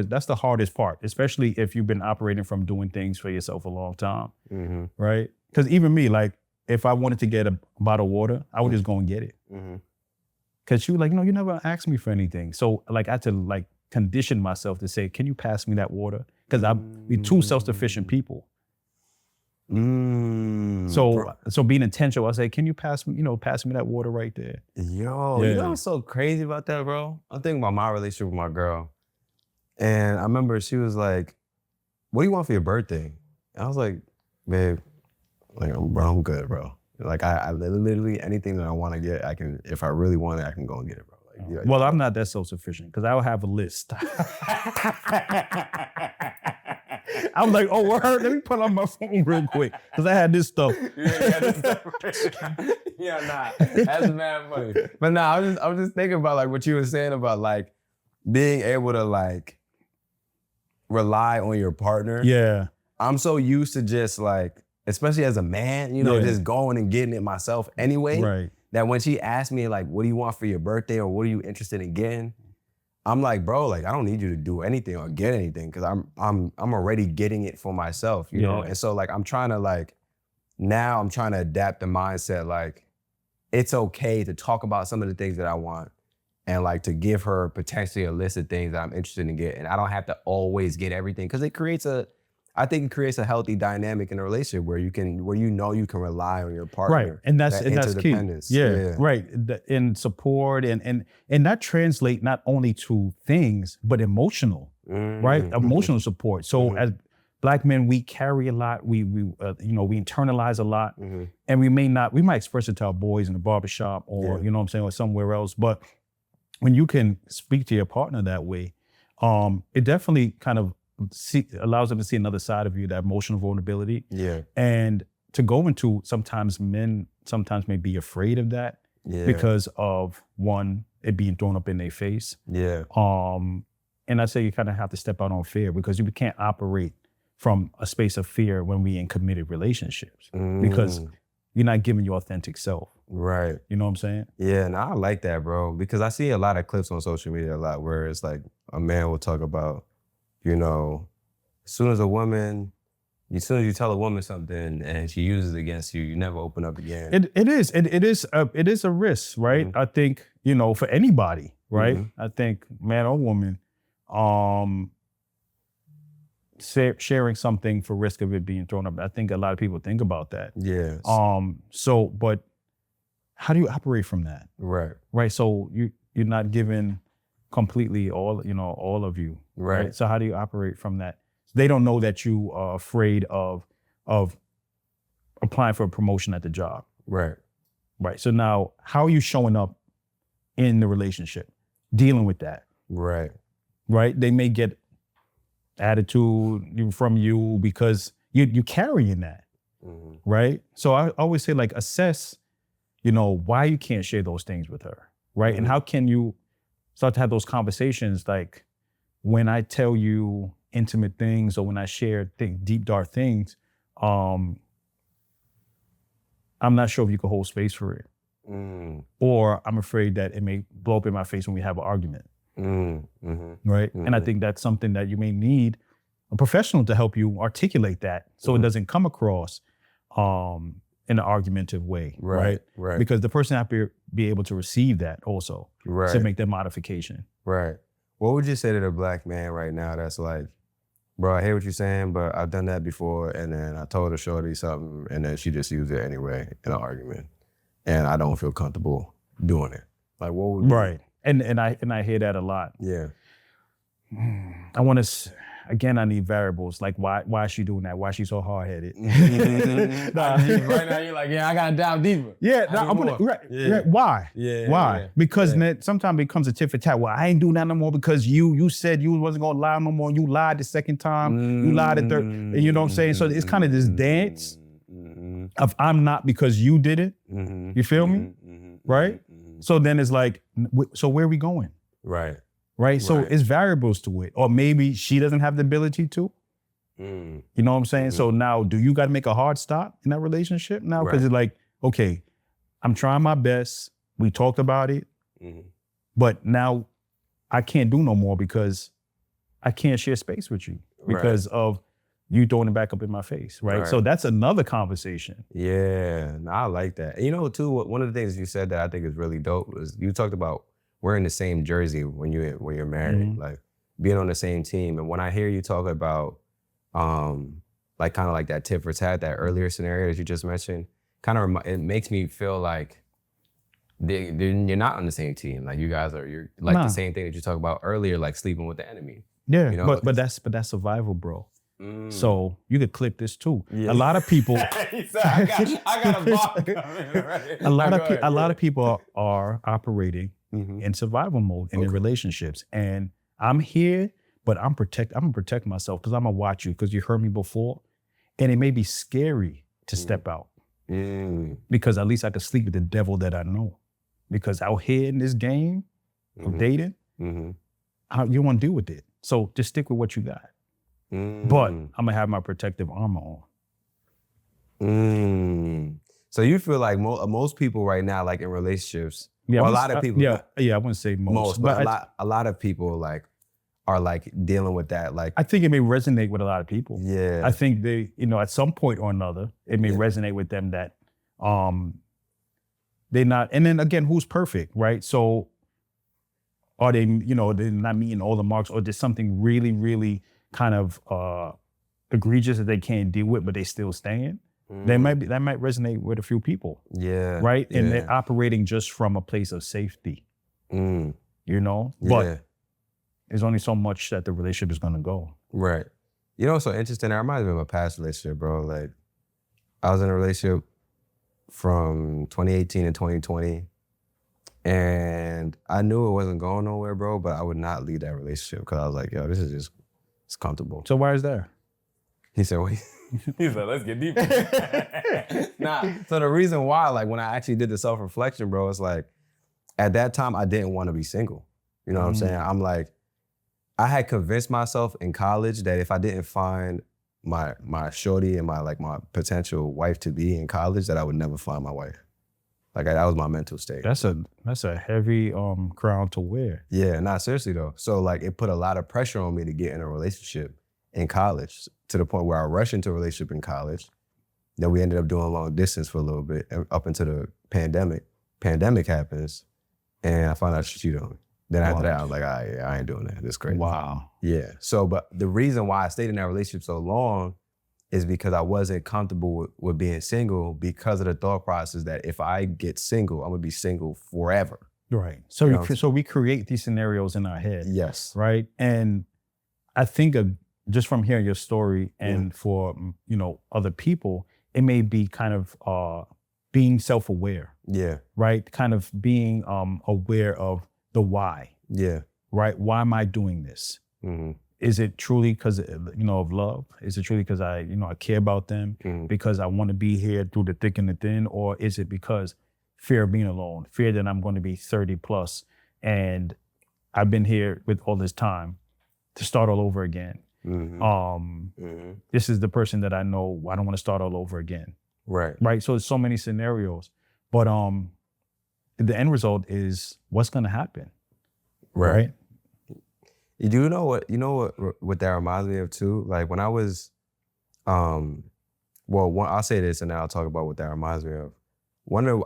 That's the hardest part, especially if you've been operating from doing things for yourself a long time, right? Because even me, like, if I wanted to get a bottle of water, I would just go and get it. Because she was like, no, you never asked me for anything. So like I had to like condition myself to say, can you pass me that water? Because we're two self-sufficient people. So being intentional, I say, can you pass me that water right there? Yo, you know what's so crazy about that, bro? I'm thinking about my relationship with my girl. And I remember she was like, what do you want for your birthday? And I was like, babe, like, bro, I'm good, bro. Like, I literally, anything that I want to get, I can, if I really want it, I can go and get it, bro. Like, well, I'm not that self-sufficient because I will have a list. I'm like, oh, word, let me put on my phone real quick. Because I had this stuff. Yeah, nah, that's mad funny. But nah, I was just thinking about like what you were saying about like being able to like rely on your partner. Yeah. I'm so used to just like, especially as a man, you know, just going and getting it myself anyway. Right. That when she asked me like, what do you want for your birthday or what are you interested in getting? I'm like, bro, like I don't need you to do anything or get anything because I'm already getting it for myself, you know? And so like I'm trying to adapt the mindset like it's okay to talk about some of the things that I want and like to give her potentially a list of things that I'm interested in getting. I don't have to always get everything because I think it creates a healthy dynamic in a relationship where you can rely on your partner. Right, and that's key. Yeah, right. In support and that translate not only to things but emotional, right? Emotional support. So as Black men, we carry a lot. We internalize a lot, and we might express it to our boys in the barbershop or you know what I'm saying, or somewhere else. But when you can speak to your partner that way, it definitely kind of allows them to see another side of you, that emotional vulnerability. Yeah. And to go into, sometimes men may be afraid of that because of one, it being thrown up in their face. Yeah. And I say you kind of have to step out on fear because you can't operate from a space of fear when we in committed relationships because you're not giving your authentic self. Right. You know what I'm saying? Yeah, and I like that, bro, because I see a lot of clips on social media a lot where it's like a man will talk about, you know, as soon as you tell a woman something and she uses it against you, you never open up again. It is a risk, right? I think, you know, for anybody, right? I think man or woman, sharing something for risk of it being thrown up. I think a lot of people think about that. Yes. But how do you operate from that? Right. Right. So you're not giving completely all of you. Right. So how do you operate from that? They don't know that you are afraid of applying for a promotion at the job. Right. Right. So now how are you showing up in the relationship, dealing with that? Right. Right. They may get attitude from you because you're carrying that. Right. So I always say like assess, you know, why you can't share those things with her. Right. And how can you start to have those conversations like, when I tell you intimate things or when I share deep, dark things, I'm not sure if you can hold space for it. Or I'm afraid that it may blow up in my face when we have an argument. Right? And I think that's something that you may need a professional to help you articulate that so it doesn't come across in an argumentative way. Right? Because the person have to be able to receive that also to make that modification. Right. What would you say to the Black man right now that's like, bro, I hear what you're saying, but I've done that before, and then I told a shorty something, and then she just used it anyway in an argument, and I don't feel comfortable doing it. Like, what would Right. And I hear that a lot. Yeah. I want to. Again, I need variables. Like, why is she doing that? Why is she so hard-headed? Right now, you're like, I gotta dive deeper. Yeah, right. Why? Why? Yeah. Because sometimes it becomes a tit for tat. Well, I ain't doing that no more because you said you wasn't gonna lie no more. You lied the second time. You lied the third. You know what I'm saying? So it's kind of this dance of I'm not because you did it. You feel me? Right? So then it's like, so where are we going? Right. So it's variables to it. Or maybe she doesn't have the ability to. You know what I'm saying? So now, do you got to make a hard stop in that relationship now? Because it's like, okay, I'm trying my best. We talked about it. But now I can't do no more because I can't share space with you because of you throwing it back up in my face. Right. So that's another conversation. Yeah. I like that. And you know, too, one of the things you said that I think is really dope was you talked about wearing the same jersey when you're married, like being on the same team. And when I hear you talk about like kind of like that tit for tat, that earlier scenario that you just mentioned, it makes me feel like you're not on the same team. Like you guys you're like the same thing that you talked about earlier, like sleeping with the enemy. Yeah, you know? but that's survival, bro. So you could clip this too. Yeah. A lot of people. I got a box coming, right? A lot of people are operating in survival mode in their relationships, and I'm here but I'm gonna protect myself because I'm gonna watch you because you heard me before. And it may be scary to step out because at least I could sleep with the devil that I know. Because out here in this game of dating, you want to deal with it. So just stick with what you got. But I'm gonna have my protective armor on. So you feel like most people right now, like in relationships, Yeah, a lot of people. Yeah, I wouldn't say most, but a lot of people like are like dealing with that. Like I think it may resonate with a lot of people. Yeah, I think they, at some point or another, it may resonate with them that they're not. And then again, who's perfect, right? So are they, they're not meeting all the marks, or there's something really, really kind of egregious that they can't deal with, but they still staying. That might resonate with a few people. Yeah. Right? And they're operating just from a place of safety. But there's only so much that the relationship is gonna go. Right. What's so interesting? That reminds me of my past relationship, bro. Like I was in a relationship from 2018 and 2020. And I knew it wasn't going nowhere, bro, but I would not leave that relationship because I was like, yo, this is just, it's comfortable. So why is that? He said, wait. He said, let's get deeper. So the reason why, like when I actually did the self-reflection, bro, it's like, at that time, I didn't want to be single. You know what I'm saying? I'm like, I had convinced myself in college that if I didn't find my shorty and my potential wife to be in college, that I would never find my wife. Like that was my mental state. That's a heavy crown to wear. Yeah, not seriously though. So like it put a lot of pressure on me to get in a relationship in college, to the point where I rushed into a relationship in college. Then we ended up doing long distance for a little bit up until the pandemic. Pandemic happens, and I found out she cheated on me. Then after that, I was like, I ain't doing that. This is crazy. Wow. Yeah. So, but the reason why I stayed in that relationship so long is because I wasn't comfortable with being single, because of the thought process that if I get single, I'm gonna be single forever. Right. So so we create these scenarios in our head. Yes. Right. And I think just from hearing your story and for other people, it may be kind of being self-aware. Yeah. Right. Kind of being aware of the why. Yeah. Right. Why am I doing this? Is it truly because of love? Is it truly because I care about them? Because I want to be here through the thick and the thin? Or is it because fear of being alone, fear that I'm going to be 30 plus and I've been here with all this time to start all over again? This is the person that I know. I don't want to start all over again. Right. Right. So there's so many scenarios, but the end result is what's going to happen. Right. You know what that reminds me of too? Like when I was, I'll say this and then I'll talk about what that reminds me of.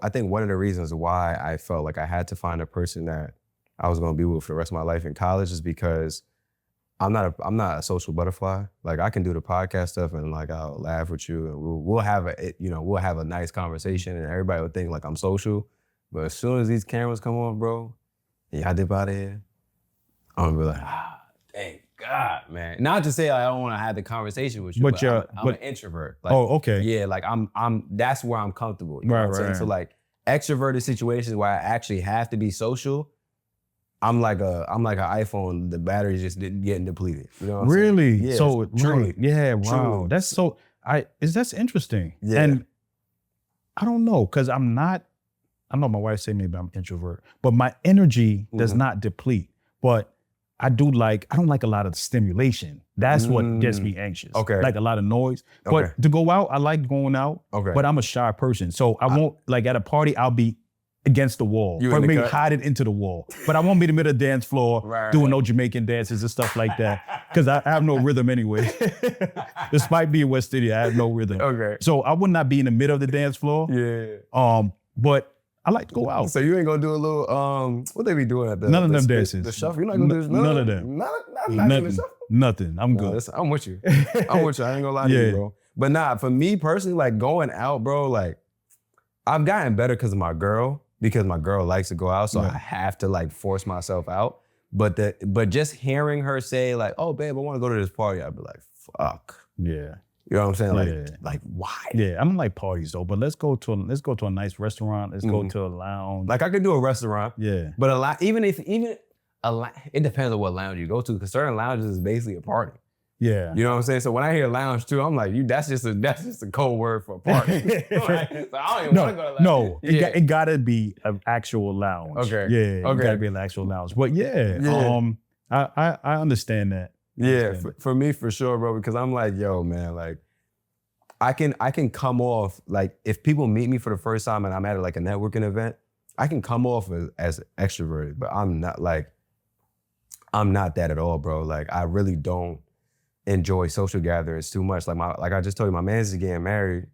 I think one of the reasons why I felt like I had to find a person that I was going to be with for the rest of my life in college is because I'm not a social butterfly. Like I can do the podcast stuff and like I'll laugh with you and we'll have a nice conversation and everybody will think like I'm social. But as soon as these cameras come on, bro, and y'all dip out of here, I'm gonna be like, thank God, man. Not to say I don't want to have the conversation with you, but I'm an introvert. Like, okay. Yeah, like I'm. That's where I'm comfortable. You know what I'm saying? So like extroverted situations where I actually have to be social, I'm like an iPhone. The battery's just getting depleted. You know what I'm really? saying? Yeah, so truly. Right. Yeah. Wow. Truly. That's so. That's interesting. Yeah. And I don't know, because I'm not. I know my wife say maybe I'm introvert, but my energy does not deplete. But I don't like a lot of stimulation. That's what gets me anxious. Okay. Like a lot of noise. Okay. But to go out, I like going out. Okay. But I'm a shy person. So I won't, like at a party, I'll be against the wall. Or maybe hide it into the wall. But I won't be in the middle of the dance floor doing no Jamaican dances and stuff like that. Because I have no rhythm anyway. Despite being West City, I have no rhythm. Okay. So I would not be in the middle of the dance floor. Yeah. But I like to go out. So you ain't gonna do a little, what they be doing at the— None of them dances. The shuffle? You're not gonna do none of them. Nothing. I'm good. Listen, I'm with you. I'm with you. I ain't gonna lie to you, bro. But nah, for me personally, like going out, bro, like I've gotten better because my girl likes to go out, so I have to like force myself out. But just hearing her say like, oh babe, I wanna go to this party, I'd be like, fuck. Yeah. You know what I'm saying? Like why? Yeah, I don't like parties though, but let's go to a nice restaurant. Let's go to a lounge. Like I could do a restaurant. Yeah. But even it depends on what lounge you go to, because certain lounges is basically a party. Yeah. You know what I'm saying? So when I hear lounge too, I'm like, that's just a code word for a party. So I don't even want to go to lounge. No, it gotta be an actual lounge. Okay. Yeah, it gotta be an actual lounge. But I understand that. For me, for sure, bro, because I'm like, yo, man, like, I can come off, like, if people meet me for the first time and I'm at like a networking event, I can come off as extroverted, but I'm not that at all, bro. Like, I really don't enjoy social gatherings too much. Like I just told you, my man's getting married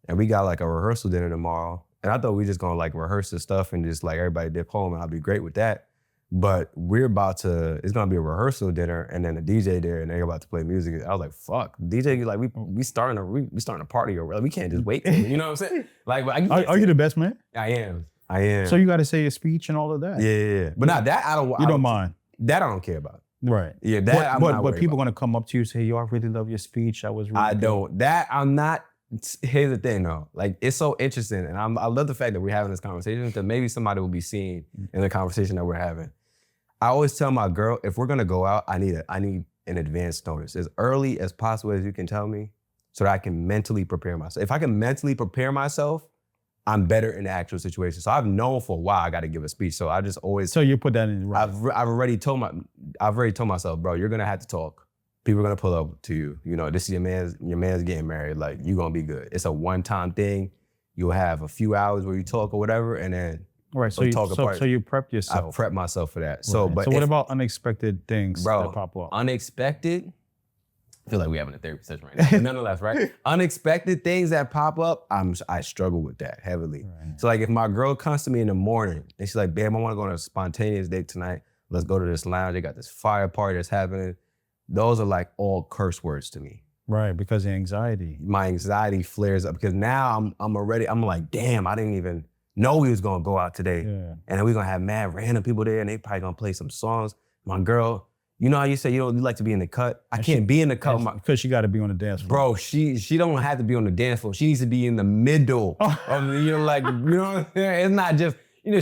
and we got like a rehearsal dinner tomorrow. And I thought we just gonna like rehearse the stuff and just like everybody dip home and I'll be great with that. But it's gonna be a rehearsal dinner and then a DJ there and they're about to play music. I was like, fuck, DJ, like we starting a party already. We can't just wait. You know what I'm saying? Like, are you the best man? I am. So you gotta say a speech and all of that. Yeah. But not that, I don't. You don't mind. That I don't care about. Right. Yeah, that but people gonna come up to you and say, yo, I really love your speech. That was really good. don't. That I'm not. Here's the thing though. Like, it's so interesting. And I love the fact that we're having this conversation because maybe somebody will be seen in the conversation that we're having. I always tell my girl, if we're gonna go out, I need an advance notice. As early as possible as you can tell me so that I can mentally prepare myself. If I can mentally prepare myself, I'm better in the actual situation. So I've known for a while I got to give a speech. So I just always. So you put that in. Right. I've already told myself, bro, you're gonna have to talk. People are gonna pull up to you. You know, this is your man's getting married. Like, you're gonna be good. It's a one-time thing. You'll have a few hours where you talk or whatever, and then right. So you prepped yourself. I prepped myself for that. Right. So what about unexpected things that pop up? Unexpected. I feel like we're having a therapy session right now. But nonetheless, right? Unexpected things that pop up, I struggle with that heavily. Right. So like, if my girl comes to me in the morning and she's like, babe, I want to go on a spontaneous date tonight. Let's go to this lounge. They got this fire party that's happening. Those are like all curse words to me. Right, because of anxiety. My anxiety flares up because now I'm like, damn, I didn't even know we was gonna go out today. Yeah. And then we're gonna have mad random people there and they probably gonna play some songs. My girl, you know how you say you like to be in the cut? I can't be in the cut. Because she got to be on the dance floor. Bro, she don't have to be on the dance floor. She needs to be in the middle of the, you know what I'm saying? It's not just,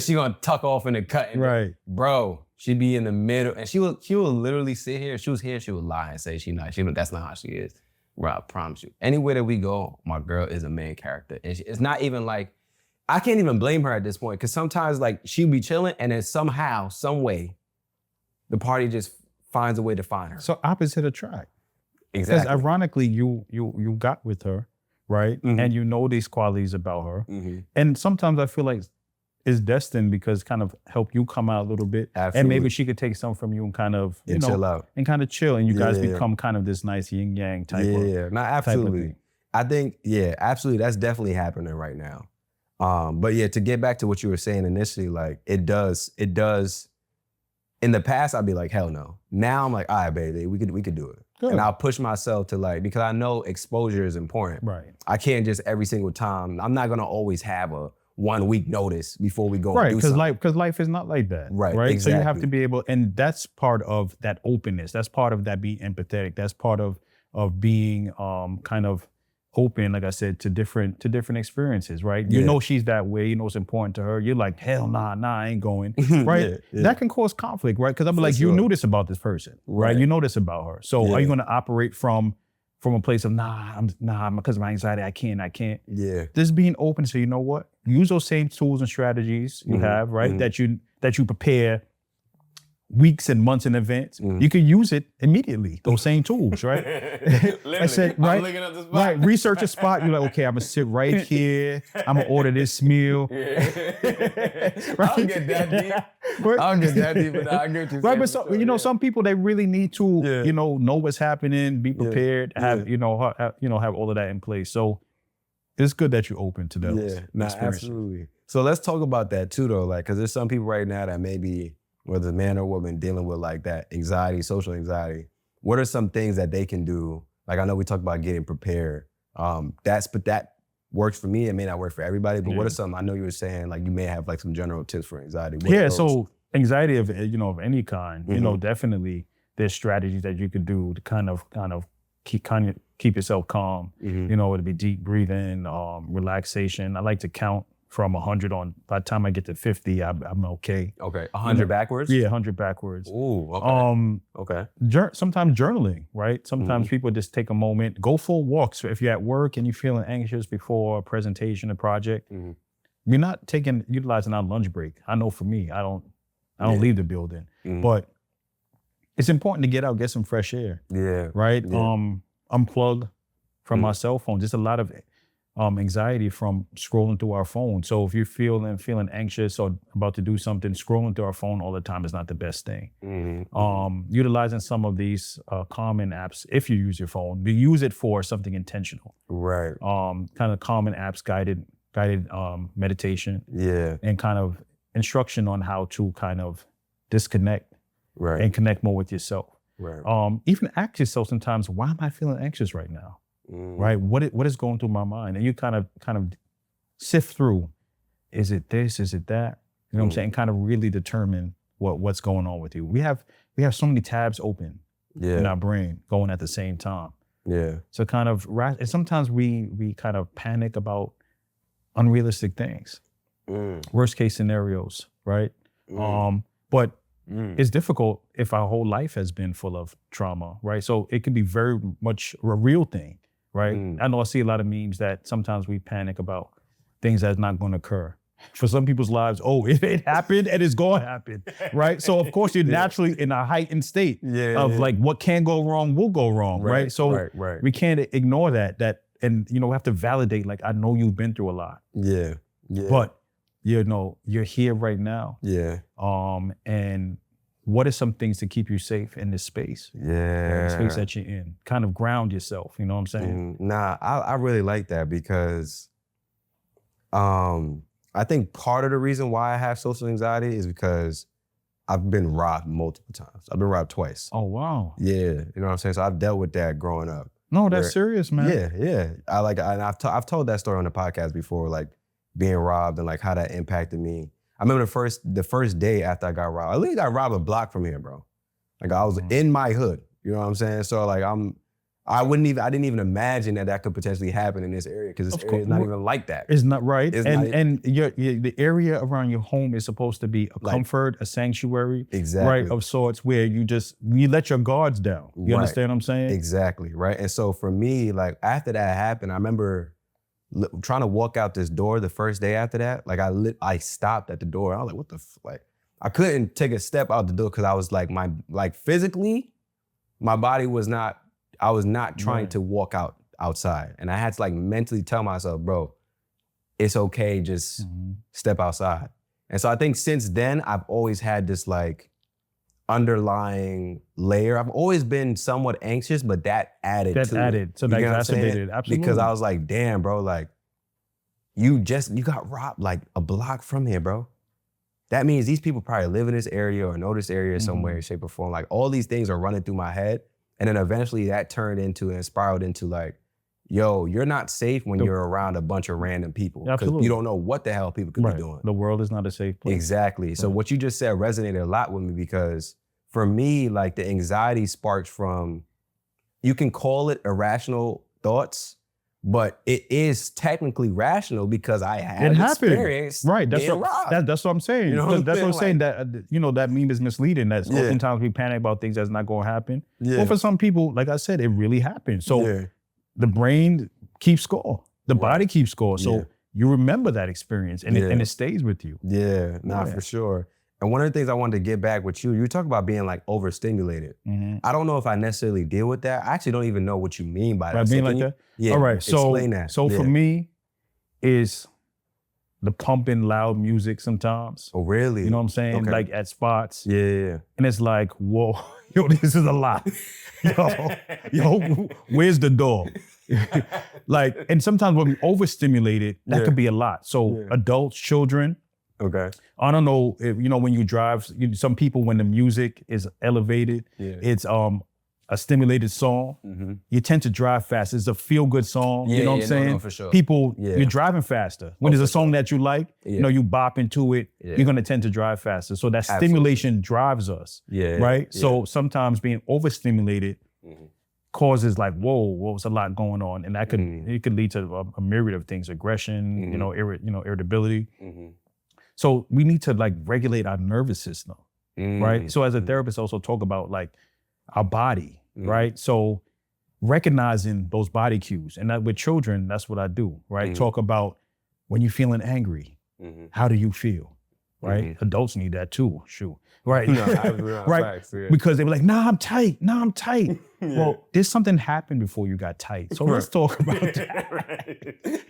she gonna tuck off in the cut. Right. Bro, she'd be in the middle. And she would literally sit here. If she was here, she would lie and say that's not how she is. Bro, I promise you. Anywhere that we go, my girl is a main character. And it's not even like, I can't even blame her at this point because sometimes like she'd be chilling and then somehow, some way, the party just finds a way to find her. So opposite attract. Exactly. Because ironically, you got with her, right? Mm-hmm. And you know these qualities about her. Mm-hmm. And sometimes I feel like it's destined because kind of help you come out a little bit. Absolutely. And maybe she could take some from you and kind of, chill out. And kind of chill. And you guys become kind of this nice yin yang type of. Yeah, no, absolutely. I think, absolutely. That's definitely happening right now. But yeah, to get back to what you were saying initially, like it does. In the past, I'd be like, hell no. Now I'm like, all right, baby, we could do it. Good. And I'll push myself to like, because I know exposure is important. Right. I can't just every single time, I'm not gonna always have a 1 week notice before we go and do something. Because life is not like that. Right, Exactly. So you have to be able, and that's part of that openness. That's part of that being empathetic. That's part of being kind of open, like I said, to different experiences, right? You know she's that way, you know it's important to her. You're like, hell nah, I ain't going, right? That can cause conflict, right? Because I'm like, you knew this about this person, right? You know this about her. So are you gonna operate from a place of because of my anxiety, I can't. Yeah. Just being open, so you know what? Use those same tools and strategies you have, right? Mm-hmm. That you prepare weeks and months in advance. Mm-hmm. You could use it immediately, those same tools, right? I said, right? I'm looking at the spot. Right, research a spot. You're like, okay, I'm gonna sit right here. I'm gonna order this meal. Right? I don't get that deep. But I get what you're right, but so, some people, they really need to, know what's happening, be prepared, have all of that in place. So it's good that you're open to those. Yeah, no, absolutely. So let's talk about that too, though, like, because there's some people right now that maybe, whether man or woman, dealing with like that anxiety, social anxiety. What are some things that they can do? Like, I know we talked about getting prepared. But that works for me. It may not work for everybody, but what are some, I know you were saying, like, you may have like some general tips for anxiety. So anxiety of any kind, definitely there's strategies that you could do to kind of keep yourself calm. Mm-hmm. It'd be deep breathing, relaxation. I like to count from 100 on. By the time I get to 50, I'm okay. Okay, 100 backwards? Yeah, 100 backwards. Ooh, okay. Okay. Sometimes journaling, right? Sometimes people just take a moment, go for walks. So if you're at work and you're feeling anxious before a presentation, a project, you're not utilizing our lunch break. I know for me, I don't leave the building, but it's important to get out, get some fresh air. Yeah. Right. Yeah. Unplug from our cell phone. Just a lot of anxiety from scrolling through our phone. So if you're feeling anxious or about to do something, scrolling through our phone all the time is not the best thing. Utilizing some of these calming apps, if you use your phone, you use it for something intentional. Right. Kind of calming apps, guided meditation. Yeah. And kind of instruction on how to kind of disconnect. Right. And connect more with yourself. Right. Even ask yourself sometimes, why am I feeling anxious right now? Right? What is going through my mind? And you kind of sift through, is it this, is it that? You know what I'm saying? Kind of really determine what's going on with you. We have so many tabs open in our brain going at the same time. Yeah. So kind of, and sometimes we kind of panic about unrealistic things, worst case scenarios, right? But it's difficult if our whole life has been full of trauma, right? So it can be very much a real thing, right? I know I see a lot of memes that sometimes we panic about things that's not going to occur. For some people's lives, it happened and it's going to happen, right? So of course you're naturally in a heightened state of like what can go wrong will go wrong, right? So we can't ignore that, and we have to validate, like, I know you've been through a lot. Yeah. But you're here right now. Yeah. And what are some things to keep you safe in this space? Yeah. The space that you're in. Kind of ground yourself, you know what I'm saying? Nah, I really like that because I think part of the reason why I have social anxiety is because I've been robbed multiple times. I've been robbed twice. Oh, wow. Yeah, you know what I'm saying? So I've dealt with that growing up. No, that's serious, man. Yeah. I've told that story on the podcast before, like being robbed and like how that impacted me. I remember the first day after I got robbed. I literally got robbed a block from here, bro. Like I was in my hood. You know what I'm saying? So like I didn't even imagine that could potentially happen in this area because this area is not even like that. It's not right. And the area around your home is supposed to be a comfort, a sanctuary, right, of sorts, where you let your guards down. You understand what I'm saying? Exactly, right? And so for me, like after that happened, I remember trying to walk out this door the first day after that. Like I stopped at the door. I was like, what the like? I couldn't take a step out the door because I was like physically, my body was not. I was not trying to walk outside. And I had to like mentally tell myself, bro, it's okay, just step outside. And so I think since then, I've always had this like underlying layer. I've always been somewhat anxious, but that added to it. So that exacerbated, absolutely. Because I was like, damn, bro, like you got robbed like a block from here, bro. That means these people probably live in this area or know this area some way, shape, or form. Like all these things are running through my head. And then eventually that turned into and spiraled into like, yo, you're not safe when you're around a bunch of random people. Because you don't know what the hell people could be doing. The world is not a safe place. Exactly. So what you just said resonated a lot with me because for me, like the anxiety sparks from, you can call it irrational thoughts, but it is technically rational because I had experience being robbed. That's what I'm saying. You know that's what I'm saying. That that meme is misleading. That's oftentimes we panic about things that's not going to happen. Yeah. Well, for some people, like I said, it really happened. So the brain keeps score. The body keeps score. So you remember that experience and it stays with you. Yeah, for sure. And one of the things I wanted to get back with you talk about being like overstimulated. I don't know if I necessarily deal with that. I actually don't even know what you mean by that. By being like that? Yeah. All right. Explain that. So for me, is the pumping loud music sometimes. Oh, really? You know what I'm saying? Okay. Like at spots. Yeah. And it's like, whoa, yo, this is a lot. yo, where's the door? Like, and sometimes when we overstimulated, that could be a lot. So adults, children. Okay. I don't know if, when you drive, some people, when the music is elevated, it's a stimulated song, you tend to drive fast. It's a feel-good song, you know what I'm saying? No, for sure. People, you're driving faster. When there's a song that you like, you bop into it, you're gonna tend to drive faster. So that stimulation drives us, right? So sometimes being overstimulated causes like, whoa, it's a lot going on. And that could, it could lead to a myriad of things, aggression, irritability. So we need to like regulate our nervous system, right? So as a therapist, also talk about like our body, right? So recognizing those body cues, and that with children, that's what I do, right? Talk about when you're feeling angry, how do you feel, right? Adults need that too, shoot, right? Right? Facts, because they were like, nah, I'm tight. Well, there's something happened before you got tight. So let's talk about that.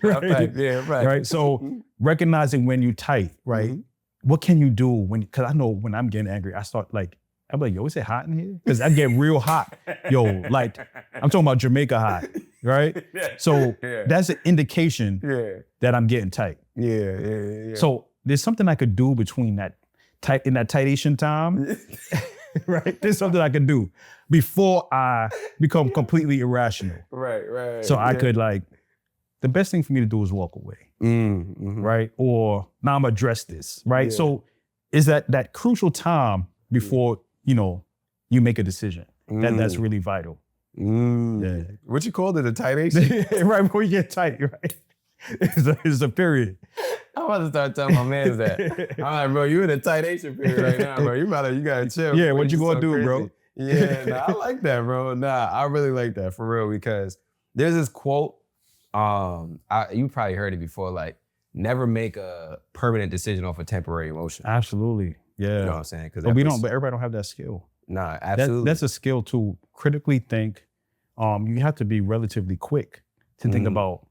Right? So recognizing when you're tight, right? What can you do because I know when I'm getting angry, I start like, I'm like, yo, is it hot in here? Because I get real hot. Yo, like, I'm talking about Jamaica hot, right? So that's an indication that I'm getting tight. So there's something I could do between that tightation time, right? There's something I can do before I become completely irrational. Right. So I could like, the best thing for me to do is walk away, right? Or now I'm gonna address this, right? So is that crucial time before, you make a decision. That's really vital. What you called it, a tightation? Right, before you get tight, right? It's a period. I'm about to start telling my mans that. I'm like, bro, you in a tightation period right now, bro. You gotta chill. Yeah, what you gonna do, bro? Yeah, I like that, bro. I really like that for real because there's this quote, you probably heard it before, like, never make a permanent decision off a temporary emotion. Absolutely, yeah. You know what I'm saying? But everybody don't have that skill. Nah, absolutely. That's a skill to critically think. You have to be relatively quick to think about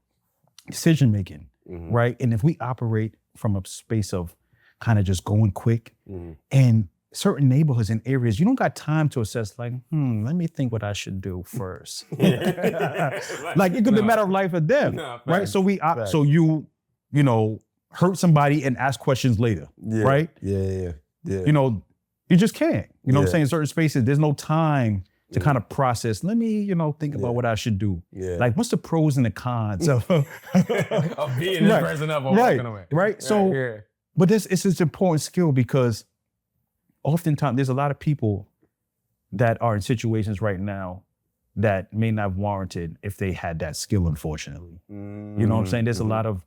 decision making, right? And if we operate from a space of kind of just going quick, and certain neighborhoods and areas, you don't got time to assess like, let me think what I should do first. Like it could be a matter of life or death, right? So so you hurt somebody and ask questions later, right? Yeah. You just can't. You know what I'm saying? In certain spaces, there's no time to kind of process. Let me, think about what I should do. Like, what's the pros and the cons of being this person up or walking away? Right. So, but it's an important skill because oftentimes there's a lot of people that are in situations right now that may not have warranted if they had that skill, unfortunately. You know what I'm saying? There's a lot of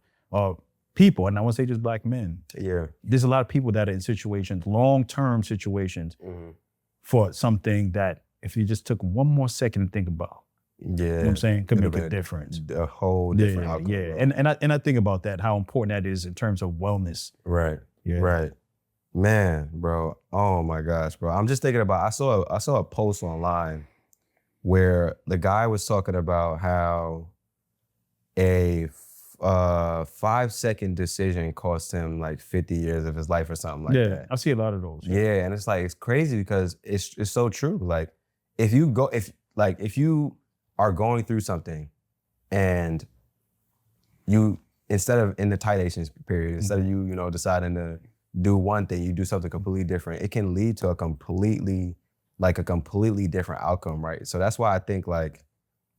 people, and I won't say just black men. There's a lot of people that are in situations, long-term situations, for something that if you just took one more second to think about, you know what I'm saying, could make a difference. A whole different outcome. And I think about that, how important that is in terms of wellness. Right. Man, bro. Oh my gosh, bro. I'm just thinking about, I saw a post online where the guy was talking about how a 5-second decision cost him like 50 years of his life or something like that. I see a lot of those. Yeah, and it's like, it's crazy because it's so true. Like if you are going through something and you, instead of in the tightation period, instead of you deciding to do one thing, you do something completely different, it can lead to a completely different outcome, right? So that's why I think like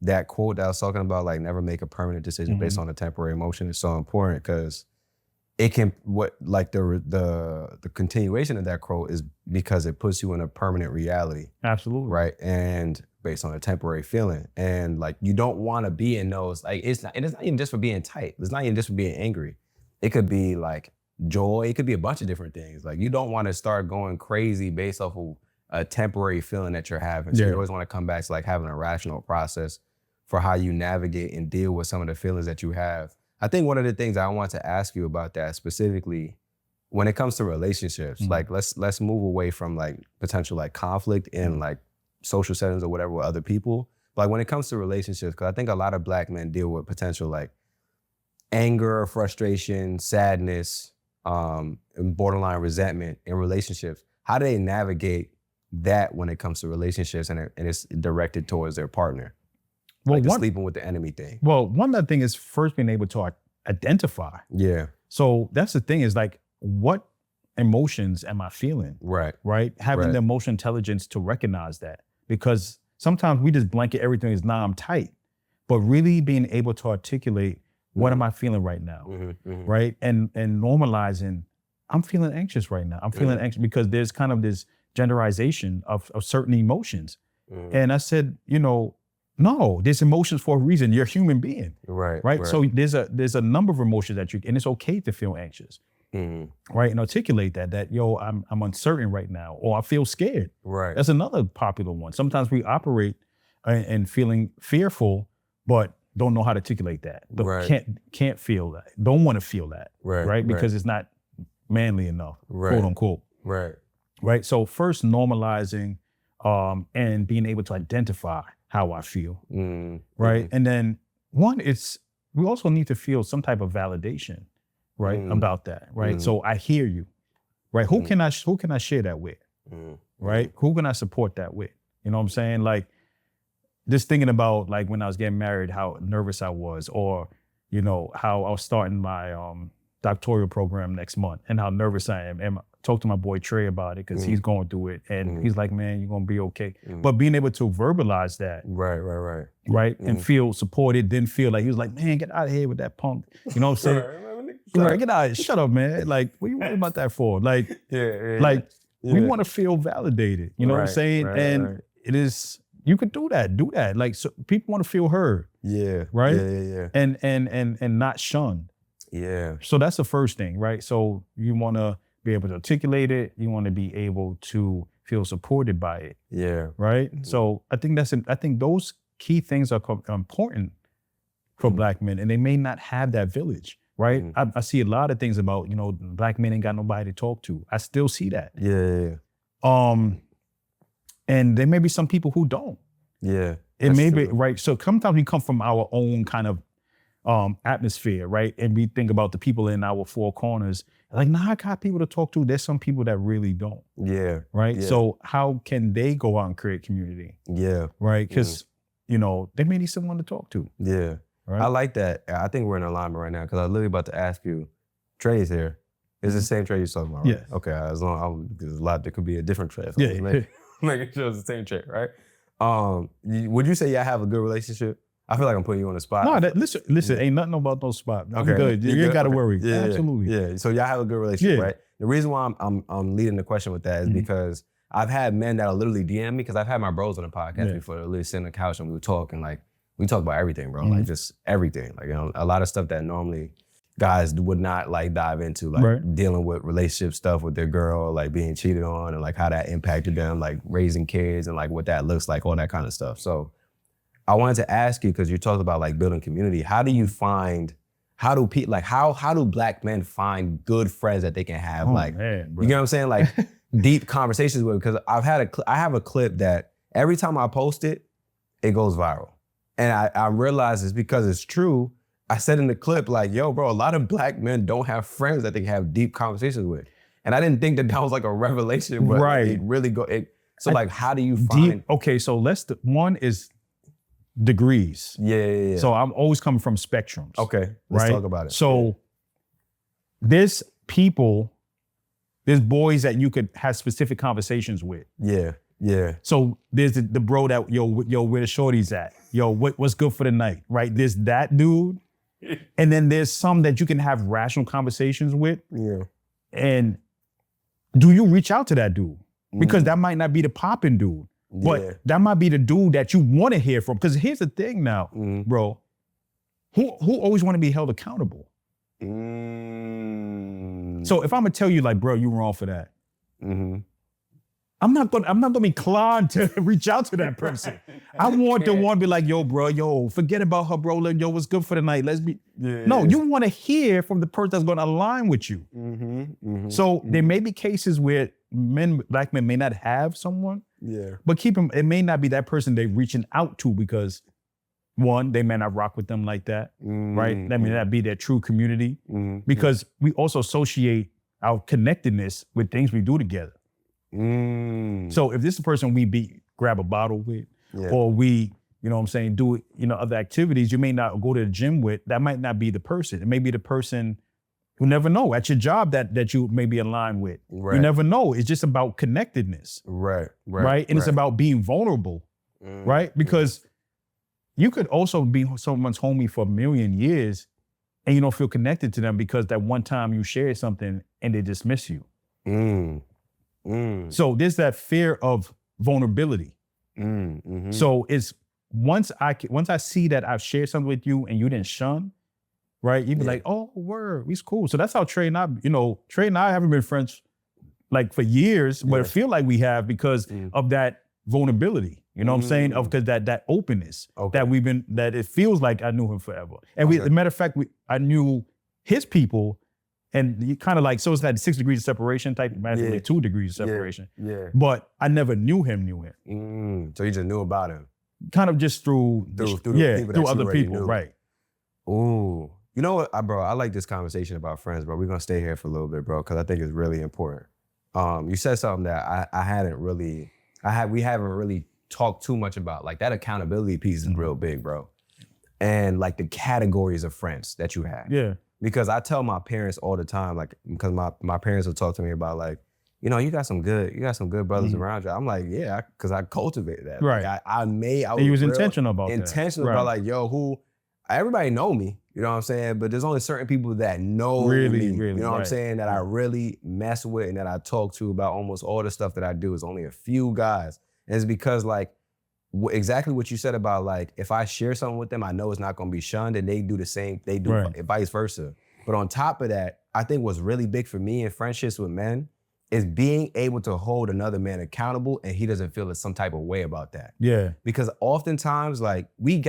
that quote that I was talking about, like never make a permanent decision based on a temporary emotion, is so important because it can, the continuation of that quote is because it puts you in a permanent reality. Absolutely. Right. And based on a temporary feeling. And like, you don't want to be in those, like, it's not even just for being tight. It's not even just for being angry. It could be like joy. It could be a bunch of different things. Like you don't want to start going crazy based off of a temporary feeling that you're having. So you always want to come back to like having a rational process for how you navigate and deal with some of the feelings that you have. I think one of the things I want to ask you about that specifically, when it comes to relationships, like let's move away from like potential like conflict in like social settings or whatever with other people. But like when it comes to relationships, because I think a lot of black men deal with potential like anger, frustration, sadness, and borderline resentment in relationships. How do they navigate that when it comes to relationships and it's directed towards their partner? Well, like the sleeping with the enemy thing. Well, one of the things is first being able to identify. Yeah. So that's the thing is like, what emotions am I feeling? Right. Having the emotional intelligence to recognize that. Because sometimes we just blanket everything as, nah, I'm tight. But really being able to articulate, what am I feeling right now? Right? And normalizing, I'm feeling anxious right now. I'm feeling anxious because there's kind of this genderization of certain emotions. And I said, No, there's emotions for a reason. You're a human being, Right. right? So there's a number of emotions that and it's okay to feel anxious, right? And articulate that yo, I'm uncertain right now, or I feel scared. Right. That's another popular one. Sometimes we operate and feeling fearful, but don't know how to articulate that. Right. Can't feel that. Don't want to feel that, right? Because it's not manly enough, quote unquote. Right. So first normalizing and being able to identify how I feel, right? And then we also need to feel some type of validation, right, about that, right? So I hear you, right? Who can I share that with, right? Who can I support that with? You know what I'm saying? Like, just thinking about like when I was getting married, how nervous I was, or you know how I was starting my doctoral program next month, and how nervous I am. And talk to my boy Trey about it because he's going through it, and he's like, "Man, you're gonna be okay." But being able to verbalize that, right, and feel supported, then feel like he was like, "Man, get out of here with that punk," you know what I'm saying? Right, get out of here, shut up, man. Like, what are you worried about that for? Like, we want to feel validated, you know what I'm saying? And it is, you could do that. Like, so people want to feel heard. Right? And not shunned. So that's the first thing, right? So you want to be able to articulate it. You want to be able to feel supported by it. Right? So I think those key things are important for Black men, and they may not have that village, right? I see a lot of things about, you know, Black men ain't got nobody to talk to. I still see that. And there may be some people who don't. It may be, right? So sometimes we come from our own kind of atmosphere, right? And we think about the people in our four corners. Like, nah, I got people to talk to. There's some people that really don't. Right? So how can they go out and create community? Right? Because, you know, they may need someone to talk to. Right? I like that. I think we're in alignment right now because I was literally about to ask you, Trey's here. It's the same Trey you're talking about, right? Yeah. Okay, as long as there's a lot, there could be a different Trey. Making sure it's the same Trey, right? Would you say y'all have a good relationship? I feel like I'm putting you on the spot. No, listen, ain't nothing about no spot. I'm good. You ain't got to worry. Absolutely. So y'all have a good relationship, right? The reason why I'm leading the question with that is because I've had men that'll literally DM me, because I've had my bros on the podcast before. They'll literally sit on the couch and we would talk, and like, we talk about everything, bro. Like, just everything. Like, you know, a lot of stuff that normally guys would not like dive into, like dealing with relationship stuff with their girl, like being cheated on, and like how that impacted them, like raising kids and like what that looks like, all that kind of stuff. So I wanted to ask you, because you talked about like building community. How do Black men find good friends that they can have, you know what I'm saying? Like deep conversations with, because I have a clip that every time I post it, it goes viral. And I realize it's because it's true. I said in the clip, like, yo, bro, a lot of Black men don't have friends that they can have deep conversations with. And I didn't think that was like a revelation, but it really so like, how do you find? Okay, so one is degrees. So I'm always coming from spectrums. Okay, let's talk about it. So there's boys that you could have specific conversations with. So there's the bro that, yo, where the shorties at? Yo, what's good for the night, right? There's that dude. And then there's some that you can have rational conversations with. And do you reach out to that dude? Because that might not be the popping dude, but that might be the dude that you want to hear from. Because here's the thing now, bro. Who always want to be held accountable? So if I'm gonna tell you, like, bro, you wrong for that, I'm not gonna be inclined to reach out to that person. I want the one to be like, yo, bro, forget about her, bro. Like, yo, what's good for the night? Let's be. No, you want to hear from the person that's gonna align with you. So there may be cases where Black men may not have someone, but it may not be that person they're reaching out to, because one, they may not rock with them like that, right? That may not be their true community, because we also associate our connectedness with things we do together. So if this is a person we grab a bottle with, or we, you know what I'm saying, do, you know, other activities you may not go to the gym with, that might not be the person. It may be the person, you never know, at your job that you may be aligned with. You never know. It's just about connectedness. And it's about being vulnerable, right? Because you could also be someone's homie for a million years and you don't feel connected to them because that one time you shared something and they dismiss you. So there's that fear of vulnerability. So it's once I see that I've shared something with you and you didn't shun, right? You'd be like, oh, word, we's cool. So that's how Trey and I haven't been friends like for years, but it feel like we have because of that vulnerability. You know what I'm saying? Of because that openness that it feels like I knew him forever. And as a matter of fact, I knew his people, and you kind of like, so it's that 6 degrees of separation type, mathematically 2 degrees of separation. Yeah. But I never knew him. So you just knew about him. Kind of just through other people, knew. Right. Ooh. You know what, bro, I like this conversation about friends, bro. We're gonna stay here for a little bit, bro, because I think it's really important. You said something that we haven't really talked too much about. Like that accountability piece is real big, bro. And like the categories of friends that you have. Yeah. Because I tell my parents all the time, like, because my parents will talk to me about like, you got some good brothers around you. I'm like, yeah, because I cultivated that. Right. Like I was intentional about that. Intentional about like, everybody know me, you know what I'm saying? But there's only certain people that know me, you know what I'm saying? That I really mess with and that I talk to about almost all the stuff that I do. Is only a few guys. And it's because like, exactly what you said about like, if I share something with them, I know it's not gonna be shunned, and they do the same, they do vice versa. But on top of that, I think what's really big for me in friendships with men is being able to hold another man accountable and he doesn't feel some type of way about that. Yeah. Because oftentimes, like, we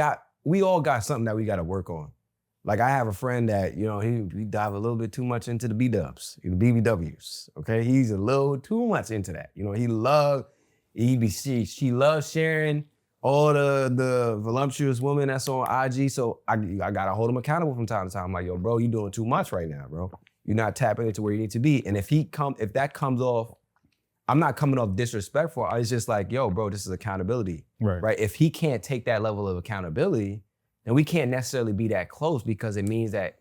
all got something that we gotta work on. Like I have a friend that, he dive a little bit too much into the B-dubs, the BBWs, okay? He's a little too much into that. She loves sharing all the voluptuous women that's on IG, so I gotta hold him accountable from time to time. I'm like, yo, bro, you doing too much right now, bro. You're not tapping into where you need to be. And if that comes off, I'm not coming off disrespectful. It's just like, yo, bro, this is accountability, right? If he can't take that level of accountability, then we can't necessarily be that close, because it means that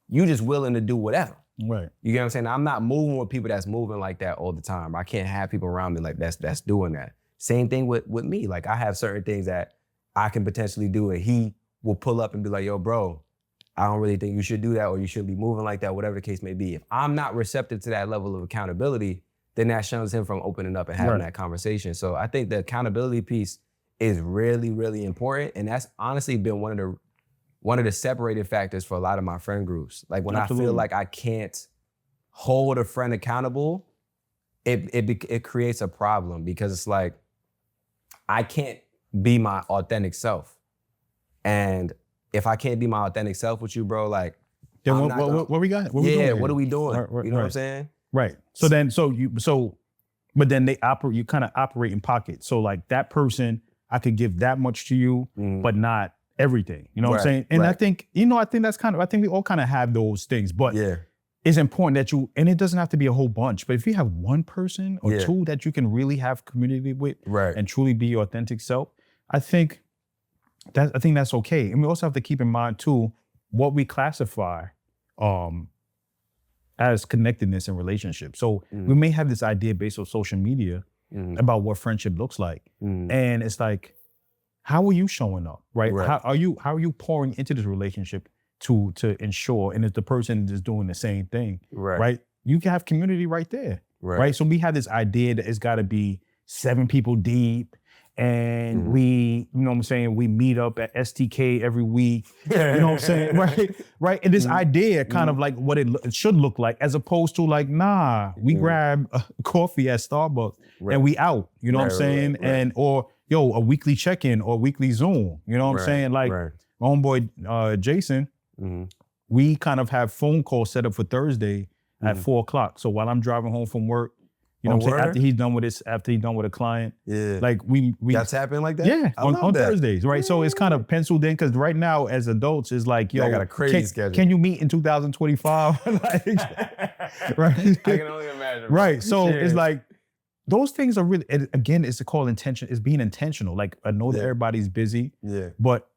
you just willing to do whatever. Right. You get what I'm saying? I'm not moving with people that's moving like that all the time. I can't have people around me like that's doing that. Same thing with me. Like I have certain things that I can potentially do, and he will pull up and be like, yo, bro, I don't really think you should do that, or you shouldn't be moving like that, whatever the case may be. If I'm not receptive to that level of accountability, then that shuns him from opening up and having that conversation. So I think the accountability piece is really, really important. And that's honestly been one of the separating factors for a lot of my friend groups. Like when I feel like I can't hold a friend accountable, it creates a problem, because it's like, I can't be my authentic self. And if I can't be my authentic self with you, bro, like, then what we got? What are we doing? You know what I'm saying? Right. But then you kind of operate in pockets. So like that person, I could give that much to you, but not everything. You know what I'm saying? And I think we all kind of have those things, but it's important that and it doesn't have to be a whole bunch, but if you have one person or two that you can really have community with and truly be your authentic self, I think that's okay. And we also have to keep in mind too, what we classify as connectedness in relationships. So we may have this idea based on social media about what friendship looks like. And it's like, how are you showing up, right? How are you pouring into this relationship to ensure, and if the person is doing the same thing, right? You can have community right there, right? So we have this idea that it's gotta be 7 people deep, and we meet up at STK every week, you know what I'm saying, right? And this idea kind of like what it should look like, as opposed to like, nah, we grab a coffee at Starbucks and we out, you know what I'm saying? And, or a weekly check-in or weekly Zoom, you know what I'm saying? Like my homeboy, Jason, we kind of have phone calls set up for Thursday at 4:00. So while I'm driving home from work, you know what I'm saying? After he's done with a client, like we y'all tap in like that? Yeah, on Thursdays, right? So it's kind of penciled in, because right now as adults, it's like, yo, I got a crazy schedule. Can you meet in 2025? Like, right? I can only imagine. Right. So it's like, those things are really, again, it's called intention. It's being intentional. Like, I know that everybody's busy, but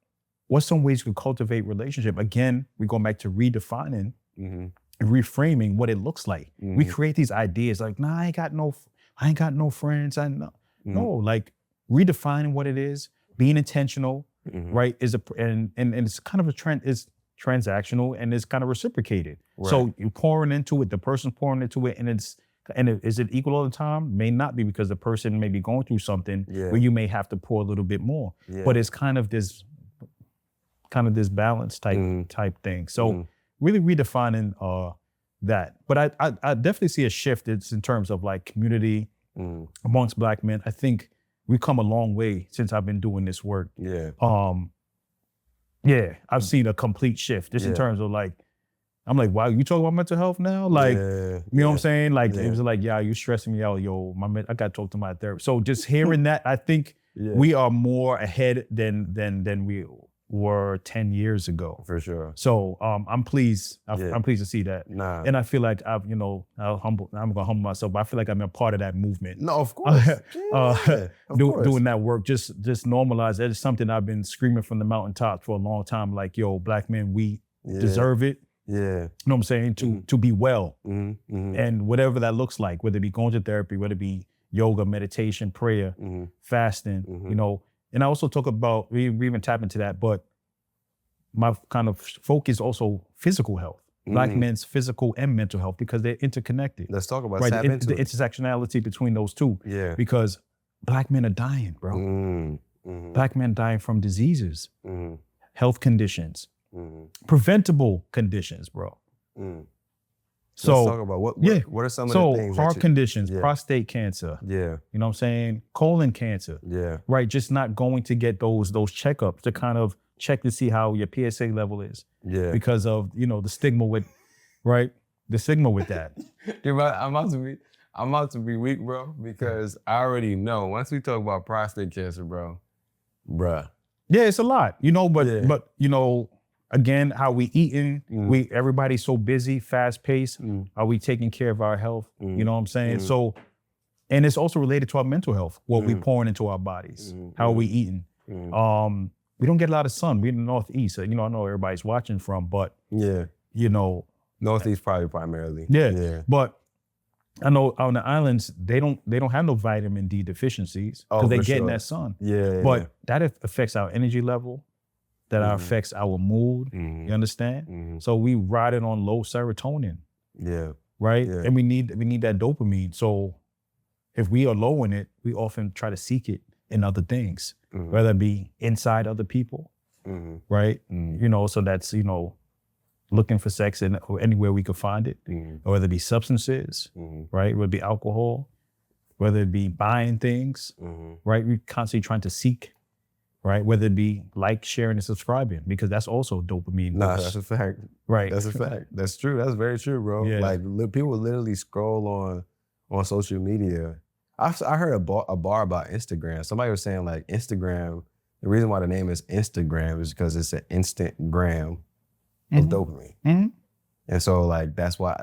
what's some ways you can cultivate relationship? Again, we go back to redefining and reframing what it looks like. We create these ideas like, nah, I ain't got no friends. No, like redefining what it is, being intentional, right? And it's kind of a trend, is transactional, and it's kind of reciprocated. So you're pouring into it, the person's pouring into it, and it's And is it equal all the time? May not be, because the person may be going through something Yeah. where you may have to pour a little bit more. Yeah. But it's kind of this balance type thing. So really redefining that. But I definitely see a shift. It's in terms of like community amongst Black men. I think we've come a long way since I've been doing this work. Yeah. I've seen a complete shift just in terms of like, I'm like, wow, you talking about mental health now? Like, you know what I'm saying? Like, it was like, yeah, you stressing me out, yo. I got to talk to my therapist. So just hearing that, I think we are more ahead than we were 10 years ago. For sure. So I'm pleased. I'm pleased to see that. Nah. And I feel like I'm gonna humble myself, but I feel like I'm a part of that movement. No, of course. Doing that work, just normalize. That is something I've been screaming from the mountaintops for a long time. Like, yo, Black men, we deserve it. Yeah. You know what I'm saying? To be well. And whatever that looks like, whether it be going to therapy, whether it be yoga, meditation, prayer, fasting, you know. And I also talk about, we even tap into that, but my kind of focus also physical health. Black men's physical and mental health, because they're interconnected. Let's talk about right? tap into the intersectionality between those two. Yeah. Because Black men are dying, bro. Black men dying from diseases, health conditions, preventable conditions, bro. So let's talk about what are some of the things? Heart conditions, prostate cancer. Yeah. You know what I'm saying? Colon cancer. Yeah. Right. Just not going to get those checkups to kind of check to see how your PSA level is. Yeah. Because of, the stigma with, right? The stigma with that. I'm about to be weak, bro, because I already know once we talk about prostate cancer, bruh. Yeah, it's a lot, but again, how we eating, everybody's so busy, fast paced. Are we taking care of our health? You know what I'm saying? So, and it's also related to our mental health, what we pouring into our bodies, how are we eating? We don't get a lot of sun. We're in the Northeast. I know everybody's watching from, but Northeast probably primarily. Yeah. But I know on the islands, they don't have no vitamin D deficiencies because they're getting that sun. Yeah. But that affects our energy level. That affects our mood. You understand? So we riding on low serotonin. Yeah. Right? Yeah. And we need that dopamine. So if we are low in it, we often try to seek it in other things, whether it be inside other people, right? So that's, looking for sex or anywhere we could find it, or whether it be substances, right? Whether it be alcohol, whether it be buying things, right? We're constantly trying to seek, right? Whether it be like, sharing, and subscribing, because that's also dopamine. Nah, that's a fact. Right. That's a fact. That's true. That's very true, bro. Yeah. Like people literally scroll on social media. I heard a bar about Instagram. Somebody was saying like Instagram, the reason why the name is Instagram is because it's an instant gram of dopamine. And so like, that's why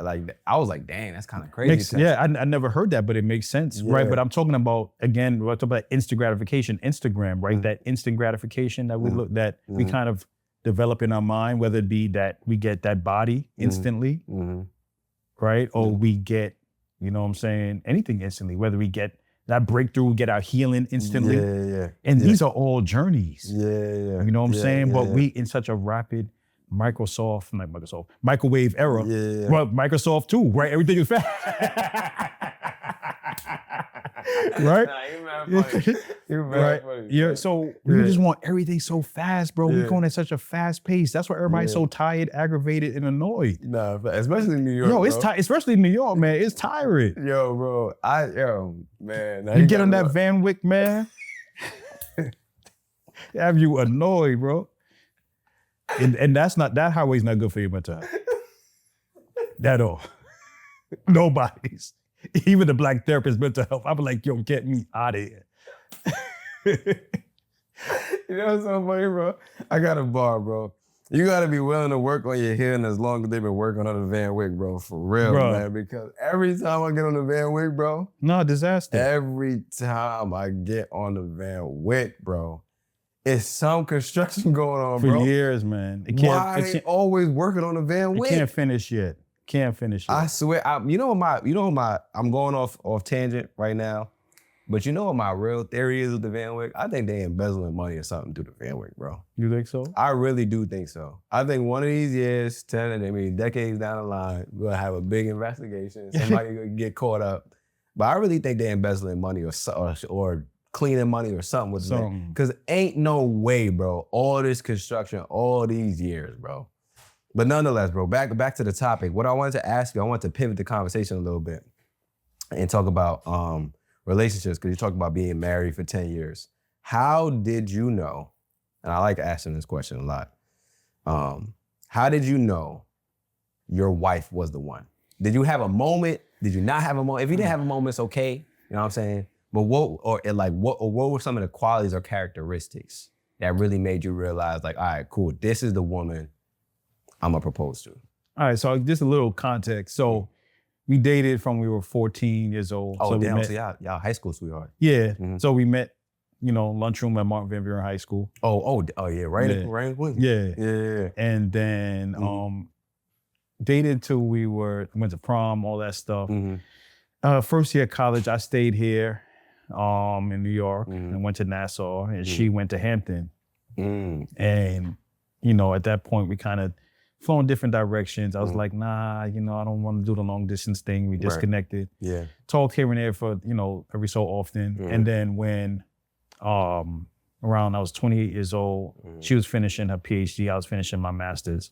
I was like, dang, that's kind of crazy. I never heard that, but it makes sense, right? But I'm talking about, again, we're talking about instant gratification, Instagram, right? That instant gratification that we kind of develop in our mind, whether it be that we get that body instantly, right? Or we get, you know what I'm saying, anything instantly, whether we get that breakthrough, get our healing instantly. And these are all journeys. You know what I'm saying? But we in such a rapid microwave era. Well, Microsoft too, right? Everything is fast. Right? Nah, you're mad funny. Yeah. So we just want everything so fast, bro. We're going at such a fast pace. That's why everybody's so tired, aggravated, and annoyed. Nah, especially in New York. Yo, it's especially in New York, man. It's tiring. Yo, bro. Man. You get on that Van Wyck, man. Have you annoyed, bro? And that highway's not good for your mental health. At all. Nobody's. Even the Black therapist mental health. I'm like, yo, get me out of here. You know what's so funny, bro? I got a bar, bro. You gotta be willing to work on your hearing as long as they've been working on the Van Wyck, bro. For real, man. Because every time I get on the Van Wyck, bro. No, disaster. Every time I get on the Van Wyck, bro, it's some construction going on, bro. For years, man. Why they always working on the Van Wyck? It can't finish yet. I swear, I'm going off tangent right now, But you know what my real theory is with the Van Wyck? I think they embezzling money or something through the Van Wyck, bro. You think so? I really do think so. I think one of these years, decades down the line, we'll have a big investigation. Somebody will get caught up. But I really think they embezzling money or cleaning money or something with them. Because ain't no way, bro, all this construction, all these years, bro. But nonetheless, bro, back to the topic. What I wanted to ask you, I wanted to pivot the conversation a little bit and talk about relationships, because you talked about being married for 10 years. How did you know, and I like asking this question a lot, how did you know your wife was the one? Did you have a moment? Did you not have a moment? If you didn't have a moment, it's okay. You know what I'm saying? But what were some of the qualities or characteristics that really made you realize, like, all right, cool, this is the woman I'm gonna propose to? All right, so just a little context. So we dated from we were 14 years old. Oh, so damn, so y'all high school sweetheart. Yeah, so we met, lunchroom at Martin Van Buren High School. Oh, yeah, right in Queens. Yeah. And then dated till we went to prom, all that stuff. First year of college, I stayed here in New York and went to Nassau, and she went to Hampton. And, at that point, we kind of flow in different directions. I was like, nah, I don't want to do the long distance thing. We disconnected. Yeah. Talked here and there for, every so often. And then when around I was 28 years old, she was finishing her PhD, I was finishing my master's.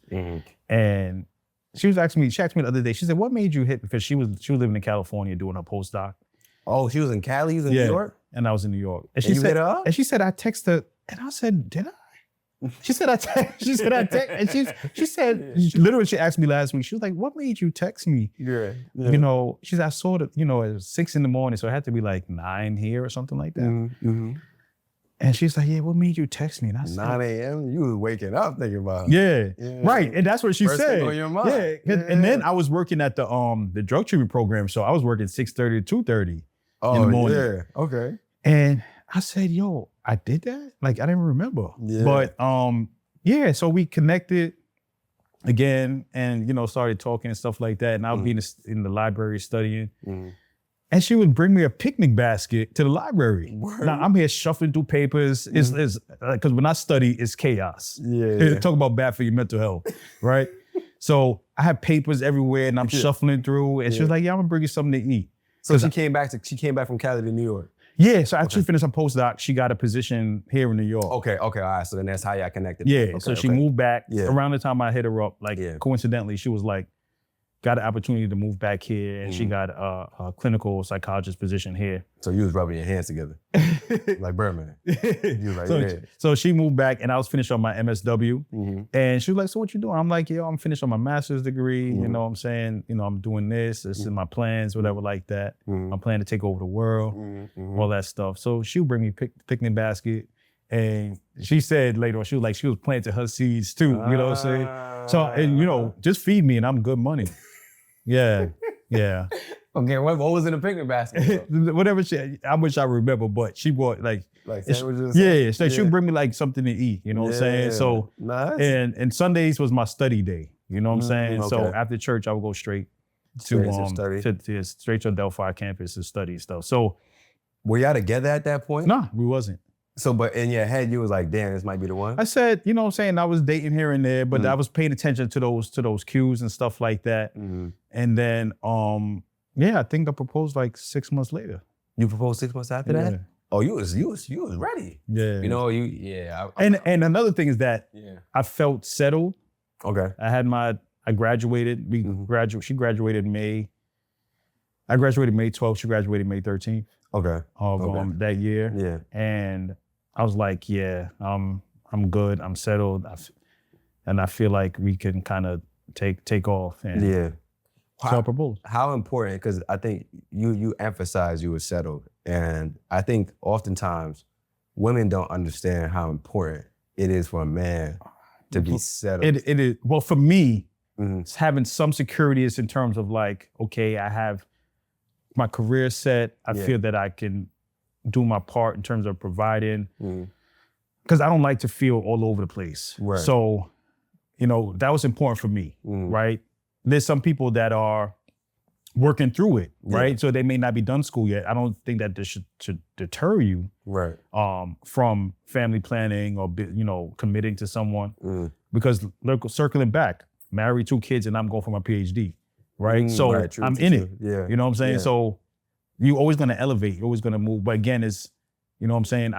And she asked me the other day, she said, what made you hit? Because she was living in California doing her postdoc. Oh, she was in Cali, you was in New York? And I was in New York. And you hit her up? And she said, I texted her, and I said, did I? She said, I text, and she said, literally, she asked me last week, she was like, what made you text me? Yeah. She said, I saw it, it was 6 a.m, so it had to be like 9 here or something like that. And she's like, yeah, what made you text me? And I said, 9 a.m.? You was waking up thinking about it. Yeah, right. And that's what she First said. thing on your mind. Yeah. And then I was working at the drug treatment program. So I was working 6:30 to 2:30 in the morning. Yeah, okay. And I said, yo, I did that? Like, I didn't remember. Yeah. But so we connected again and, started talking and stuff like that. And I would be in the library studying. And she would bring me a picnic basket to the library. Word. Now I'm here shuffling through papers. It's because when I study, it's chaos. Yeah. Talk about bad for your mental health, right? So I have papers everywhere and I'm shuffling through. And she was like, yeah, I'm gonna bring you something to eat. So she came back from Cali to New York. Yeah, so after she finished her postdoc, she got a position here in New York. Okay, all right. So then that's how y'all connected. Yeah, Okay, so she moved back. Yeah. Around the time I hit her up, coincidentally, she was like, got an opportunity to move back here, and she got a clinical psychologist position here. So you was rubbing your hands together, like Birdman. You was like, so she moved back, and I was finished on my MSW, and she was like, so what you doing? I'm like, yo, I'm finished on my master's degree, you know what I'm saying? I'm doing this is my plans, whatever like that. I'm planning to take over the world, all that stuff. So she would bring me picnic basket, and she said later on, she was planting her seeds too, you know what I'm saying? So, and just feed me and I'm good money. Yeah. Okay, what was in the picnic basket? Whatever I wish I remember, but she brought like sandwiches. Yeah, so she'll bring me like something to eat, you know what I'm saying? So nice. And Sundays was my study day, you know what I'm saying? Okay. So after church, I would go straight to study. Straight to Delphi campus to study stuff. So were y'all together at that point? Nah, we wasn't. So, but in your head, you was like, damn, this might be the one? I said, you know what I'm saying? I was dating here and there, but I was paying attention to those cues and stuff like that. And then, I think I proposed like 6 months later. You proposed 6 months after that? Oh, you was ready. Yeah. And another thing is that I felt settled. Okay. I graduated. She graduated May. I graduated May 12th. She graduated May 13th. Okay. Of that year. Yeah. And I was like, I'm good. I'm settled. And I feel like we can kind of take off. And so I proposed. How important? Because I think you emphasize you were settled, and I think oftentimes women don't understand how important it is for a man to be settled. It is. Well, for me, it's having some security is in terms of like, okay, I have my career set. I feel that I can do my part in terms of providing, because I don't like to feel all over the place. Right. So, that was important for me, right? There's some people that are working through it, right? Yeah. So they may not be done school yet. I don't think that this should deter you Right. from family planning or, committing to someone. Because look, circling back, married 2 kids and I'm going for my PhD, right? So right, true, I'm true, in true. it. Yeah. You know what I'm saying? Yeah. So you're always going to elevate. You're always going to move. But again, you know what I'm saying?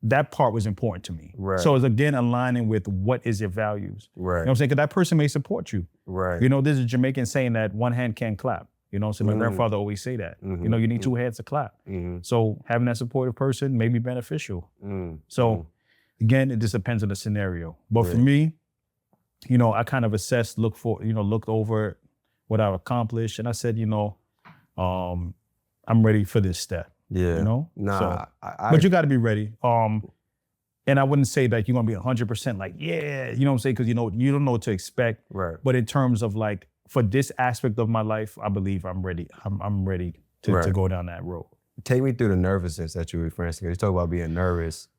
That part was important to me. Right. So it's again aligning with what is your values. Right. You know what I'm saying? Because that person may support you. Right. You know, there's a Jamaican saying that one hand can't clap. You know, so my grandfather always say that. You know, you need 2 hands to clap. So having that supportive person may be beneficial. So again, it just depends on the scenario. But for me, you know, I kind of assessed, looked over what I've accomplished, and I said, I'm ready for this step. Yeah. You know? Nah. So, I but you got to be ready. And I wouldn't say that you're gonna be 100% like, yeah, you know what I'm saying? Because you don't know what to expect. Right. But in terms of like, for this aspect of my life, I believe I'm ready. I'm ready to go down that road. Take me through the nervousness that you were referencing. You talk about being nervous.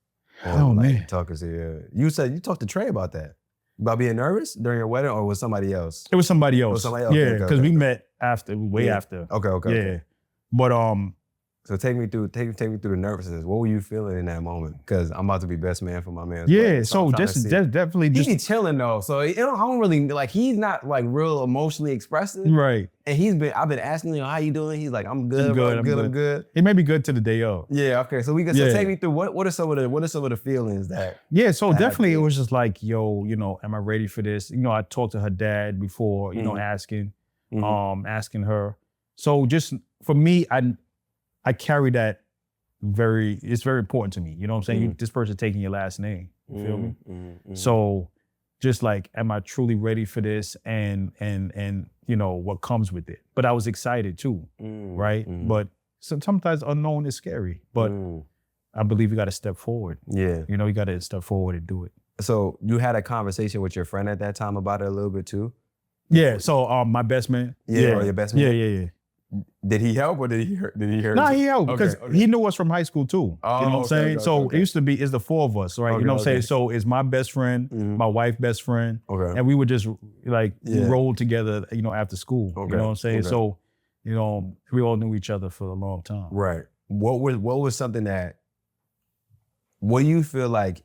Man. Talking to you. You said you talked to Trey about that. About being nervous during your wedding, or was somebody else? It was somebody else. somebody else. Yeah, Okay, because okay. we met way after. Okay. Yeah. But So take me through the nervousness. What were you feeling in that moment? Because I'm about to be best man for my man. yeah, so just definitely He just be chilling though, so I don't really like. He's not like real emotionally expressive, right. and I've been asking him how you doing. He's like, I'm good, bro. I'm good. It may be good to the day of. Yeah, okay. So so take me through what are some of the feelings that? Yeah, so definitely it was just like, yo, am I ready for this? I talked to her dad before, asking her. So just for me, I carry that it's very important to me. You know what I'm saying? This person taking your last name. You feel me? So just like, am I truly ready for this? And what comes with it. But I was excited too, right? But sometimes unknown is scary. But I believe you got to step forward. Yeah. You got to step forward and do it. So you had a conversation with your friend at that time about it a little bit too? Yeah. So my best man. Yeah. Or your best man? Yeah. Did he help or did he hurt? No, he helped because he knew us from high school too. Oh, you know what I'm saying? So it used to be, it's the 4 of us, right? You know what I'm saying? So it's my best friend, my wife's best friend, and we would just roll together, after school. You know what I'm saying? So, we all knew each other for a long time. Right. What was something what do you feel like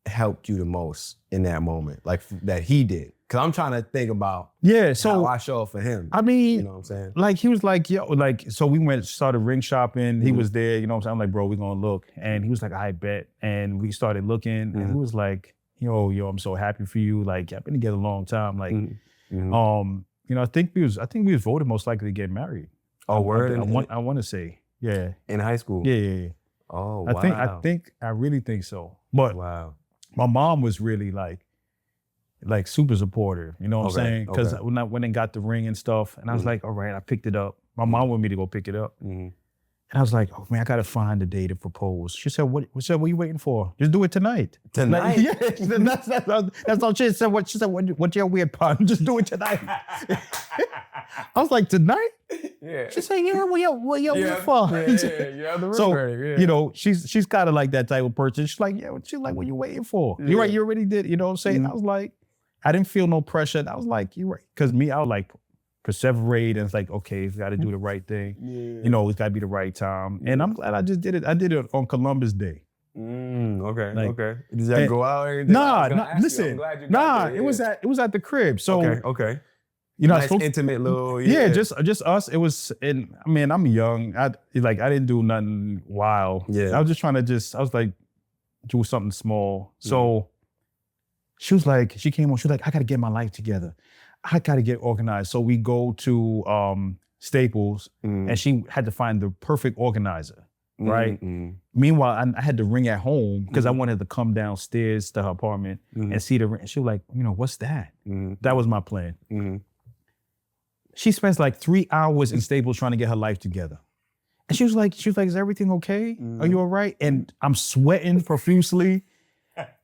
helped you the most in that moment? Like that he did? Cause I'm trying to think about how I show up for him. I mean, you know what I'm saying? Like he was like, yo, so we started ring shopping. He was there, you know what I'm saying? I'm like, bro, we're gonna look. And he was like, I bet. And we started looking and he was like, yo, I'm so happy for you. Like, I've been together a long time. Like, I think we was voted most likely to get married. Oh, word? I want to say, yeah. In high school? Yeah. Oh, wow. I really think so. But my mom was really like super supportive, you know what I'm saying? Because when I went and got the ring and stuff, and I was like, all right, I picked it up. My mom wanted me to go pick it up. And I was like, oh man, I gotta find a day to propose. She said, what are you waiting for? Just do it tonight. Tonight? Like, that's all she said. She said, what's your weird pun? Just do it tonight. I was like, tonight? Yeah. She said, yeah, what you weird for? So, she's kind of like that type of person. She's like, what you waiting for? You're right, you already did, you know what I'm saying? I was like, I didn't feel no pressure. I was like, you're right. Because me, I was like, perseverate, and it's like, okay, you got to do the right thing. It's got to be the right time. And I'm glad I just did it. I did it on Columbus Day. Okay. Did that go out or anything? Listen. It was at the crib. So okay. Nice intimate little just us. It was, and I mean, I'm young. I didn't do nothing wild. I was just trying to I was like, do something small. So she came on, she was like, I gotta get my life together. I gotta get organized. So we go to Staples and she had to find the perfect organizer, right? Meanwhile, I had the ring at home because I wanted to come downstairs to her apartment and see the ring. And she was like, what's that? That was my plan. She spends like 3 hours in Staples trying to get her life together. And she was like, is everything okay? Are you all right? And I'm sweating profusely.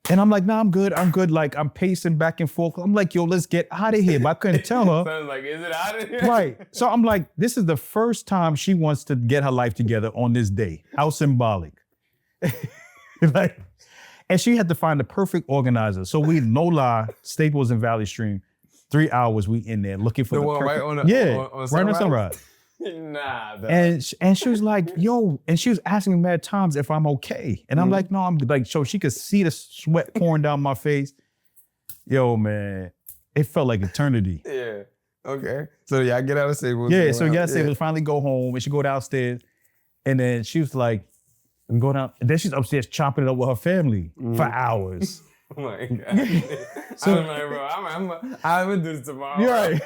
And I'm like, nah, I'm good. Like, I'm pacing back and forth. I'm like, yo, let's get out of here. But I couldn't tell her. Sounds like, is it out of here? Right. So I'm like, this is the first time she wants to get her life together on this day. How symbolic. And she had to find the perfect organizer. So we, no lie, Staples and Valley Stream, 3 hours we in there looking for the one perfect. right on right on Sunrise. Nah, And she was like, yo, and she was asking me mad times if I'm okay. And I'm like, no, I'm like, so she could see the sweat pouring down my face. Yo, man, it felt like eternity. Yeah. Okay. So y'all get out of stable. Yeah, so yesterday we finally go home and she go downstairs. And then she was like, go down. And then she's upstairs chopping it up with her family for hours. Oh my God. So I'm like, bro, I'm gonna do this tomorrow. You're right.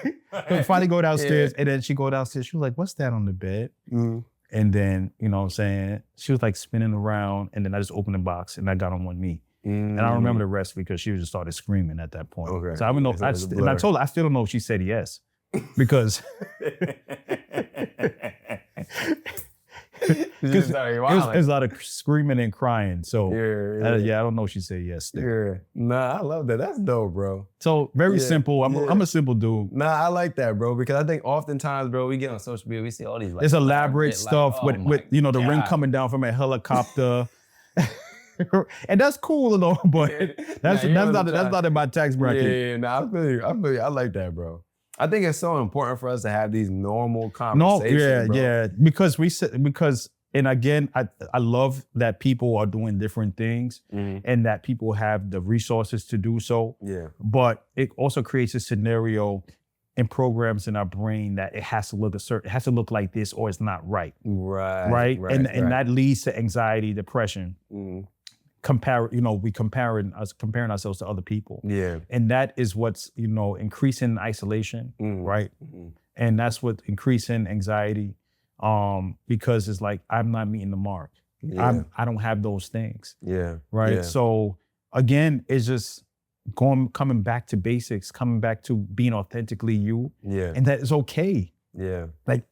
So we finally go downstairs and then she go downstairs. She was like, what's that on the bed? And then, you know what I'm saying? She was like spinning around and then I just opened the box and I got on one knee. And I don't remember the rest because she just started screaming at that point. Okay. So I don't know. And I told her, I still don't know if she said yes. Because it was a lot of screaming and crying. So I don't know if she said yes there. Nah, I love that. That's dope, bro. So very simple. I'm a simple dude. Nah, I like that, bro, because I think oftentimes, bro, we get on social media, we see all these like it's elaborate stuff like, with you know, the ring coming down from a helicopter. And that's cool though, but that's not in my tax bracket. Yeah, nah, I feel you. I like that, bro. I think it's so important for us to have these normal conversations. Yeah. Because and again, I love that people are doing different things and that people have the resources to do so. Yeah. But it also creates a scenario and programs in our brain that it has to look like this or it's not right. Right. And that leads to anxiety, depression. We comparing ourselves to other people. Yeah. And that is what's, increasing isolation, right? And that's what increasing anxiety, because it's like, I'm not meeting the mark. Yeah. I don't have those things. Yeah. Right. Yeah. So again, it's just coming back to basics, coming back to being authentically you. Yeah. And that is okay. Yeah. Like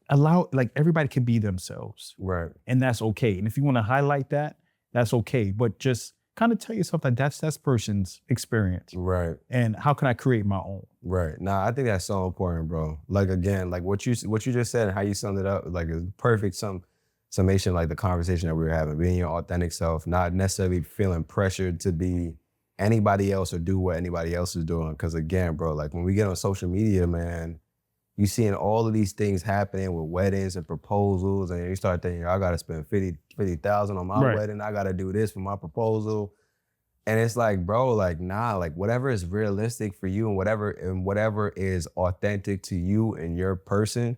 everybody can be themselves. Right. And that's okay. And if you want to highlight that, that's okay. But just kind of tell yourself that that's person's experience. Right. And how can I create my own? Right. Nah, I think that's so important, bro. Like again, like what you just said and how you summed it up, like a perfect summation, like the conversation that we were having, being your authentic self, not necessarily feeling pressured to be anybody else or do what anybody else is doing. Cause again, bro, like when we get on social media, man, you seeing all of these things happening with weddings and proposals, and you start thinking, I gotta spend $50,000 on my wedding. I gotta do this for my proposal. And it's like, bro, like, nah, like whatever is realistic for you and whatever is authentic to you and your person,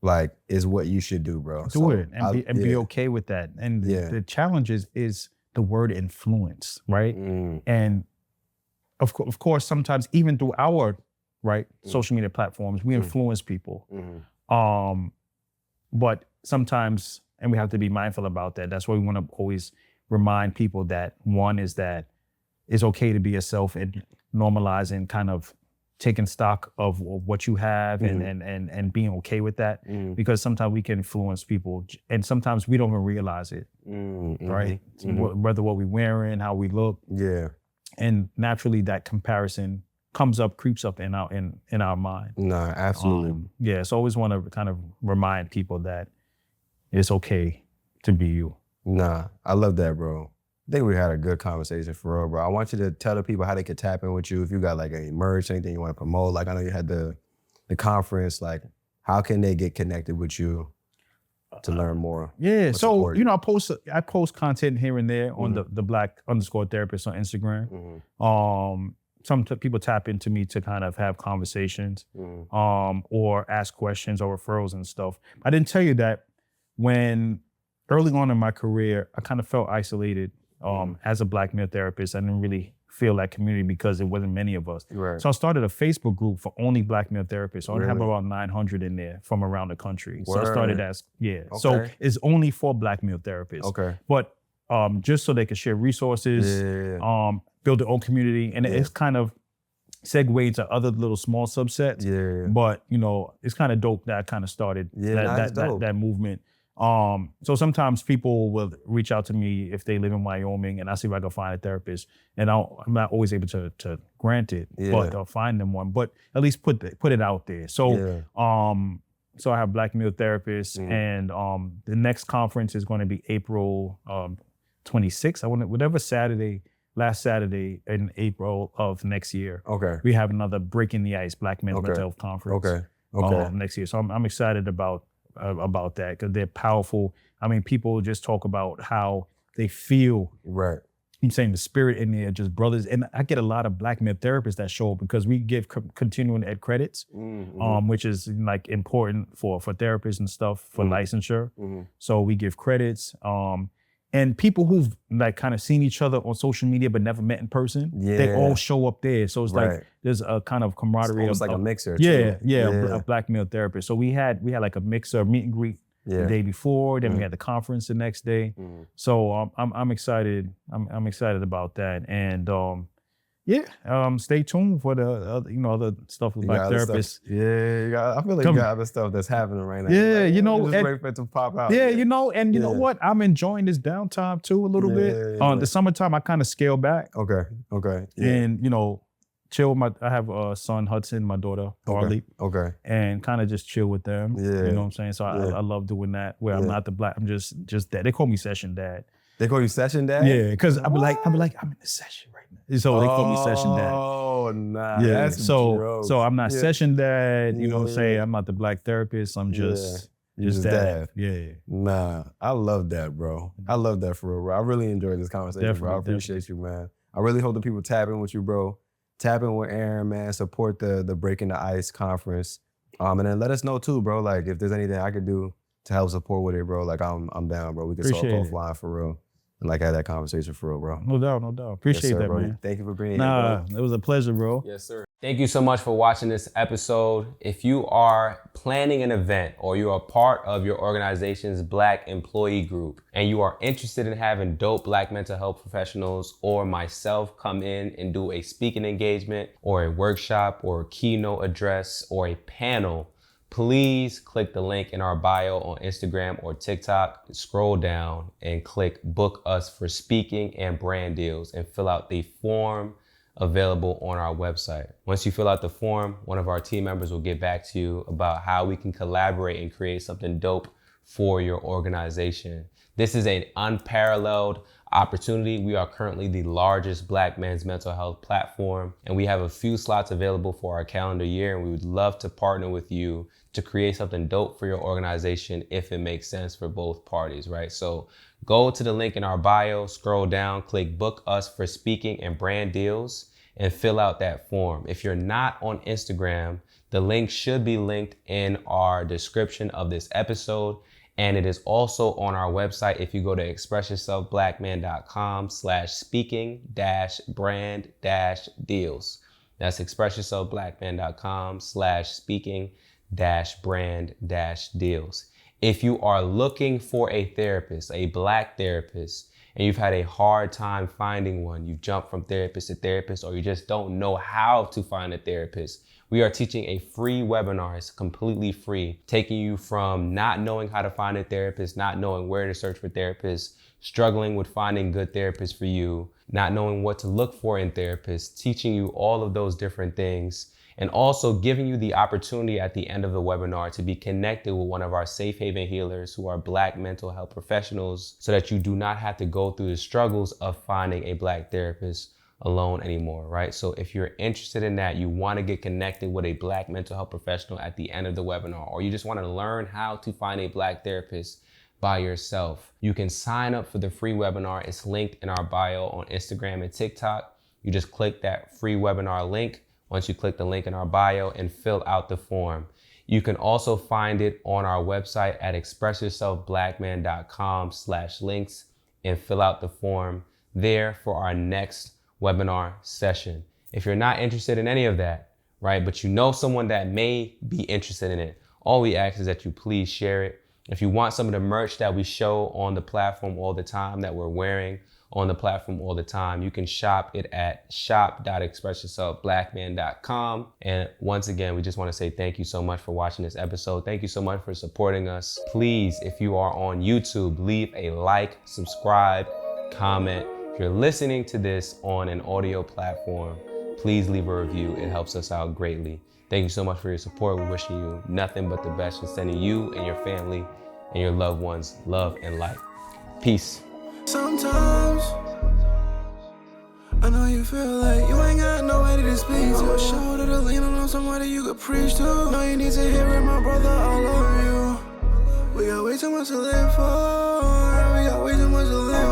like, is what you should do, bro. Do it and be okay with that. And the challenge is the word influence, right? And of course, sometimes even through our social media platforms, we influence people. But sometimes, and we have to be mindful about that. That's why we want to always remind people that one is that it's okay to be yourself and normalizing kind of taking stock of what you have and being okay with that. Because sometimes we can influence people and sometimes we don't even realize it, right? Whether what we're wearing, how we look. Yeah. And naturally that comparison creeps up in our mind. No, absolutely. So I always want to kind of remind people that it's okay to be you. Nah, I love that, bro. I think we had a good conversation for real, bro. I want you to tell the people how they can tap in with you. If you got like any merch, anything you want to promote, like I know you had the conference, like how can they get connected with you to learn more? Yeah, so I post content here and there on the Black_therapist on Instagram. Some people tap into me to kind of have conversations or ask questions or referrals and stuff. I didn't tell you that when early on in my career, I kind of felt isolated as a Black male therapist. I didn't really feel that community because there wasn't many of us. Right. So I started a Facebook group for only Black male therapists. So I have about 900 in there from around the country. Word. So I started Okay. So it's only for Black male therapists. Okay. But just so they can share resources, build their own community. And it's kind of segued to other little small subsets. Yeah. But, it's kind of dope that I kind of started that movement. So sometimes people will reach out to me if they live in Wyoming and I see if I can find a therapist. And I'm not always able to grant it, but I'll find them one. But at least put it out there. So so I have Black male therapists and the next conference is going to be April 26th. Last Saturday in April of next year. Okay. We have another Breaking the Ice Black Mental Health Conference. Okay. Next year. So I'm excited about about that because they're powerful. I mean, people just talk about how they feel. Right. I'm saying the spirit in there, just brothers. And I get a lot of black male therapists that show up because we give continuing ed credits, which is like important for therapists and stuff for licensure. So we give credits. And people who've like kind of seen each other on social media but never met in person, they all show up there. So it's like there's a kind of camaraderie. It's almost like a mixer. A black male therapist. So we had like a mixer, meet and greet the day before. Then we had the conference the next day. So I'm excited. I'm excited about that. And stay tuned for the other stuff with black therapists. I feel like you got other stuff that's happening right now. Yeah, like, you know, just wait for it to pop out. Yeah, you know, and you know what? I'm enjoying this downtime too a little bit. The summertime, I kind of scale back. Okay. And chill with I have a son, Hudson, my daughter, Harley. Okay. And kind of just chill with them. Yeah. You know what I'm saying? So I love doing that where I'm not the black, I'm just dad. They call me session dad. They call you session dad? Yeah, because I'm like, I'm in the session right now. So they call me session dad. Oh, nah. Yeah. That's So I'm not session dad, you know what I'm saying? I'm not the black therapist. I'm just dad. Yeah. Nah, I love that, bro. I love that for real, bro. I really enjoyed this conversation, bro. I appreciate you, man. I really hope the people tap in with you, bro. Tap in with Arron, man. Support the Breaking the Ice conference. And then let us know too, bro. Like if there's anything I could do to help support with it, bro. Like I'm down, bro. We can talk offline for real. And like have that conversation for real, bro. No doubt. Appreciate that, bro. man. Thank you for being here, bro. It was a pleasure, bro. Yes, sir. Thank you so much for watching this episode. If you are planning an event or you are part of your organization's Black employee group and you are interested in having dope Black mental health professionals or myself come in and do a speaking engagement or a workshop or a keynote address or a panel, please click the link in our bio on Instagram or TikTok, scroll down and click book us for speaking and brand deals and fill out the form available on our website. Once you fill out the form, one of our team members will get back to you about how we can collaborate and create something dope for your organization. This is an unparalleled opportunity. We are currently the largest Black men's mental health platform, and we have a few slots available for our calendar year, and we would love to partner with you to create something dope for your organization if it makes sense for both parties, right? So go to the link in our bio, scroll down, click book us for speaking and brand deals, and fill out that form. If you're not on Instagram, the link should be linked in our description of this episode. And it is also on our website. If you go to expressyourselfblackman.com/speaking-brand-deals. That's expressyourselfblackman.com/speaking-brand-deals. If you are looking for a therapist, a Black therapist, and you've had a hard time finding one, you've jumped from therapist to therapist, or you just don't know how to find a therapist, we are teaching a free webinar. It's completely free, taking you from not knowing how to find a therapist, not knowing where to search for therapists, struggling with finding good therapists for you, not knowing what to look for in therapists, teaching you all of those different things, and also giving you the opportunity at the end of the webinar to be connected with one of our safe haven healers who are Black mental health professionals so that you do not have to go through the struggles of finding a Black therapist alone anymore, right? So if you're interested in that, you want to get connected with a Black mental health professional at the end of the webinar, or you just want to learn how to find a Black therapist by yourself, you can sign up for the free webinar. It's linked in our bio on Instagram and TikTok. You just click that free webinar link once you click the link in our bio and fill out the form. You can also find it on our website at expressyourselfblackman.com/links and fill out the form there for our next webinar session. If you're not interested in any of that, right, but you know someone that may be interested in it, all we ask is that you please share it. If you want some of the merch that we show on the platform all the time, that we're wearing on the platform all the time, you can shop it at shop.expressyourselfblackman.com. And once again, we just want to say thank you so much for watching this episode. Thank you so much for supporting us. Please, if you are on YouTube, leave a like, subscribe, comment. If you're listening to this on an audio platform, please leave a review. It helps us out greatly. Thank you so much for your support. We're wishing you nothing but the best. We're sending you and your family and your loved ones love and light. Peace. Sometimes I know you feel like you ain't got nobody to speak to. A shoulder to lean on somebody you could preach to. No, you need to hear it, my brother, I love you. want to live for.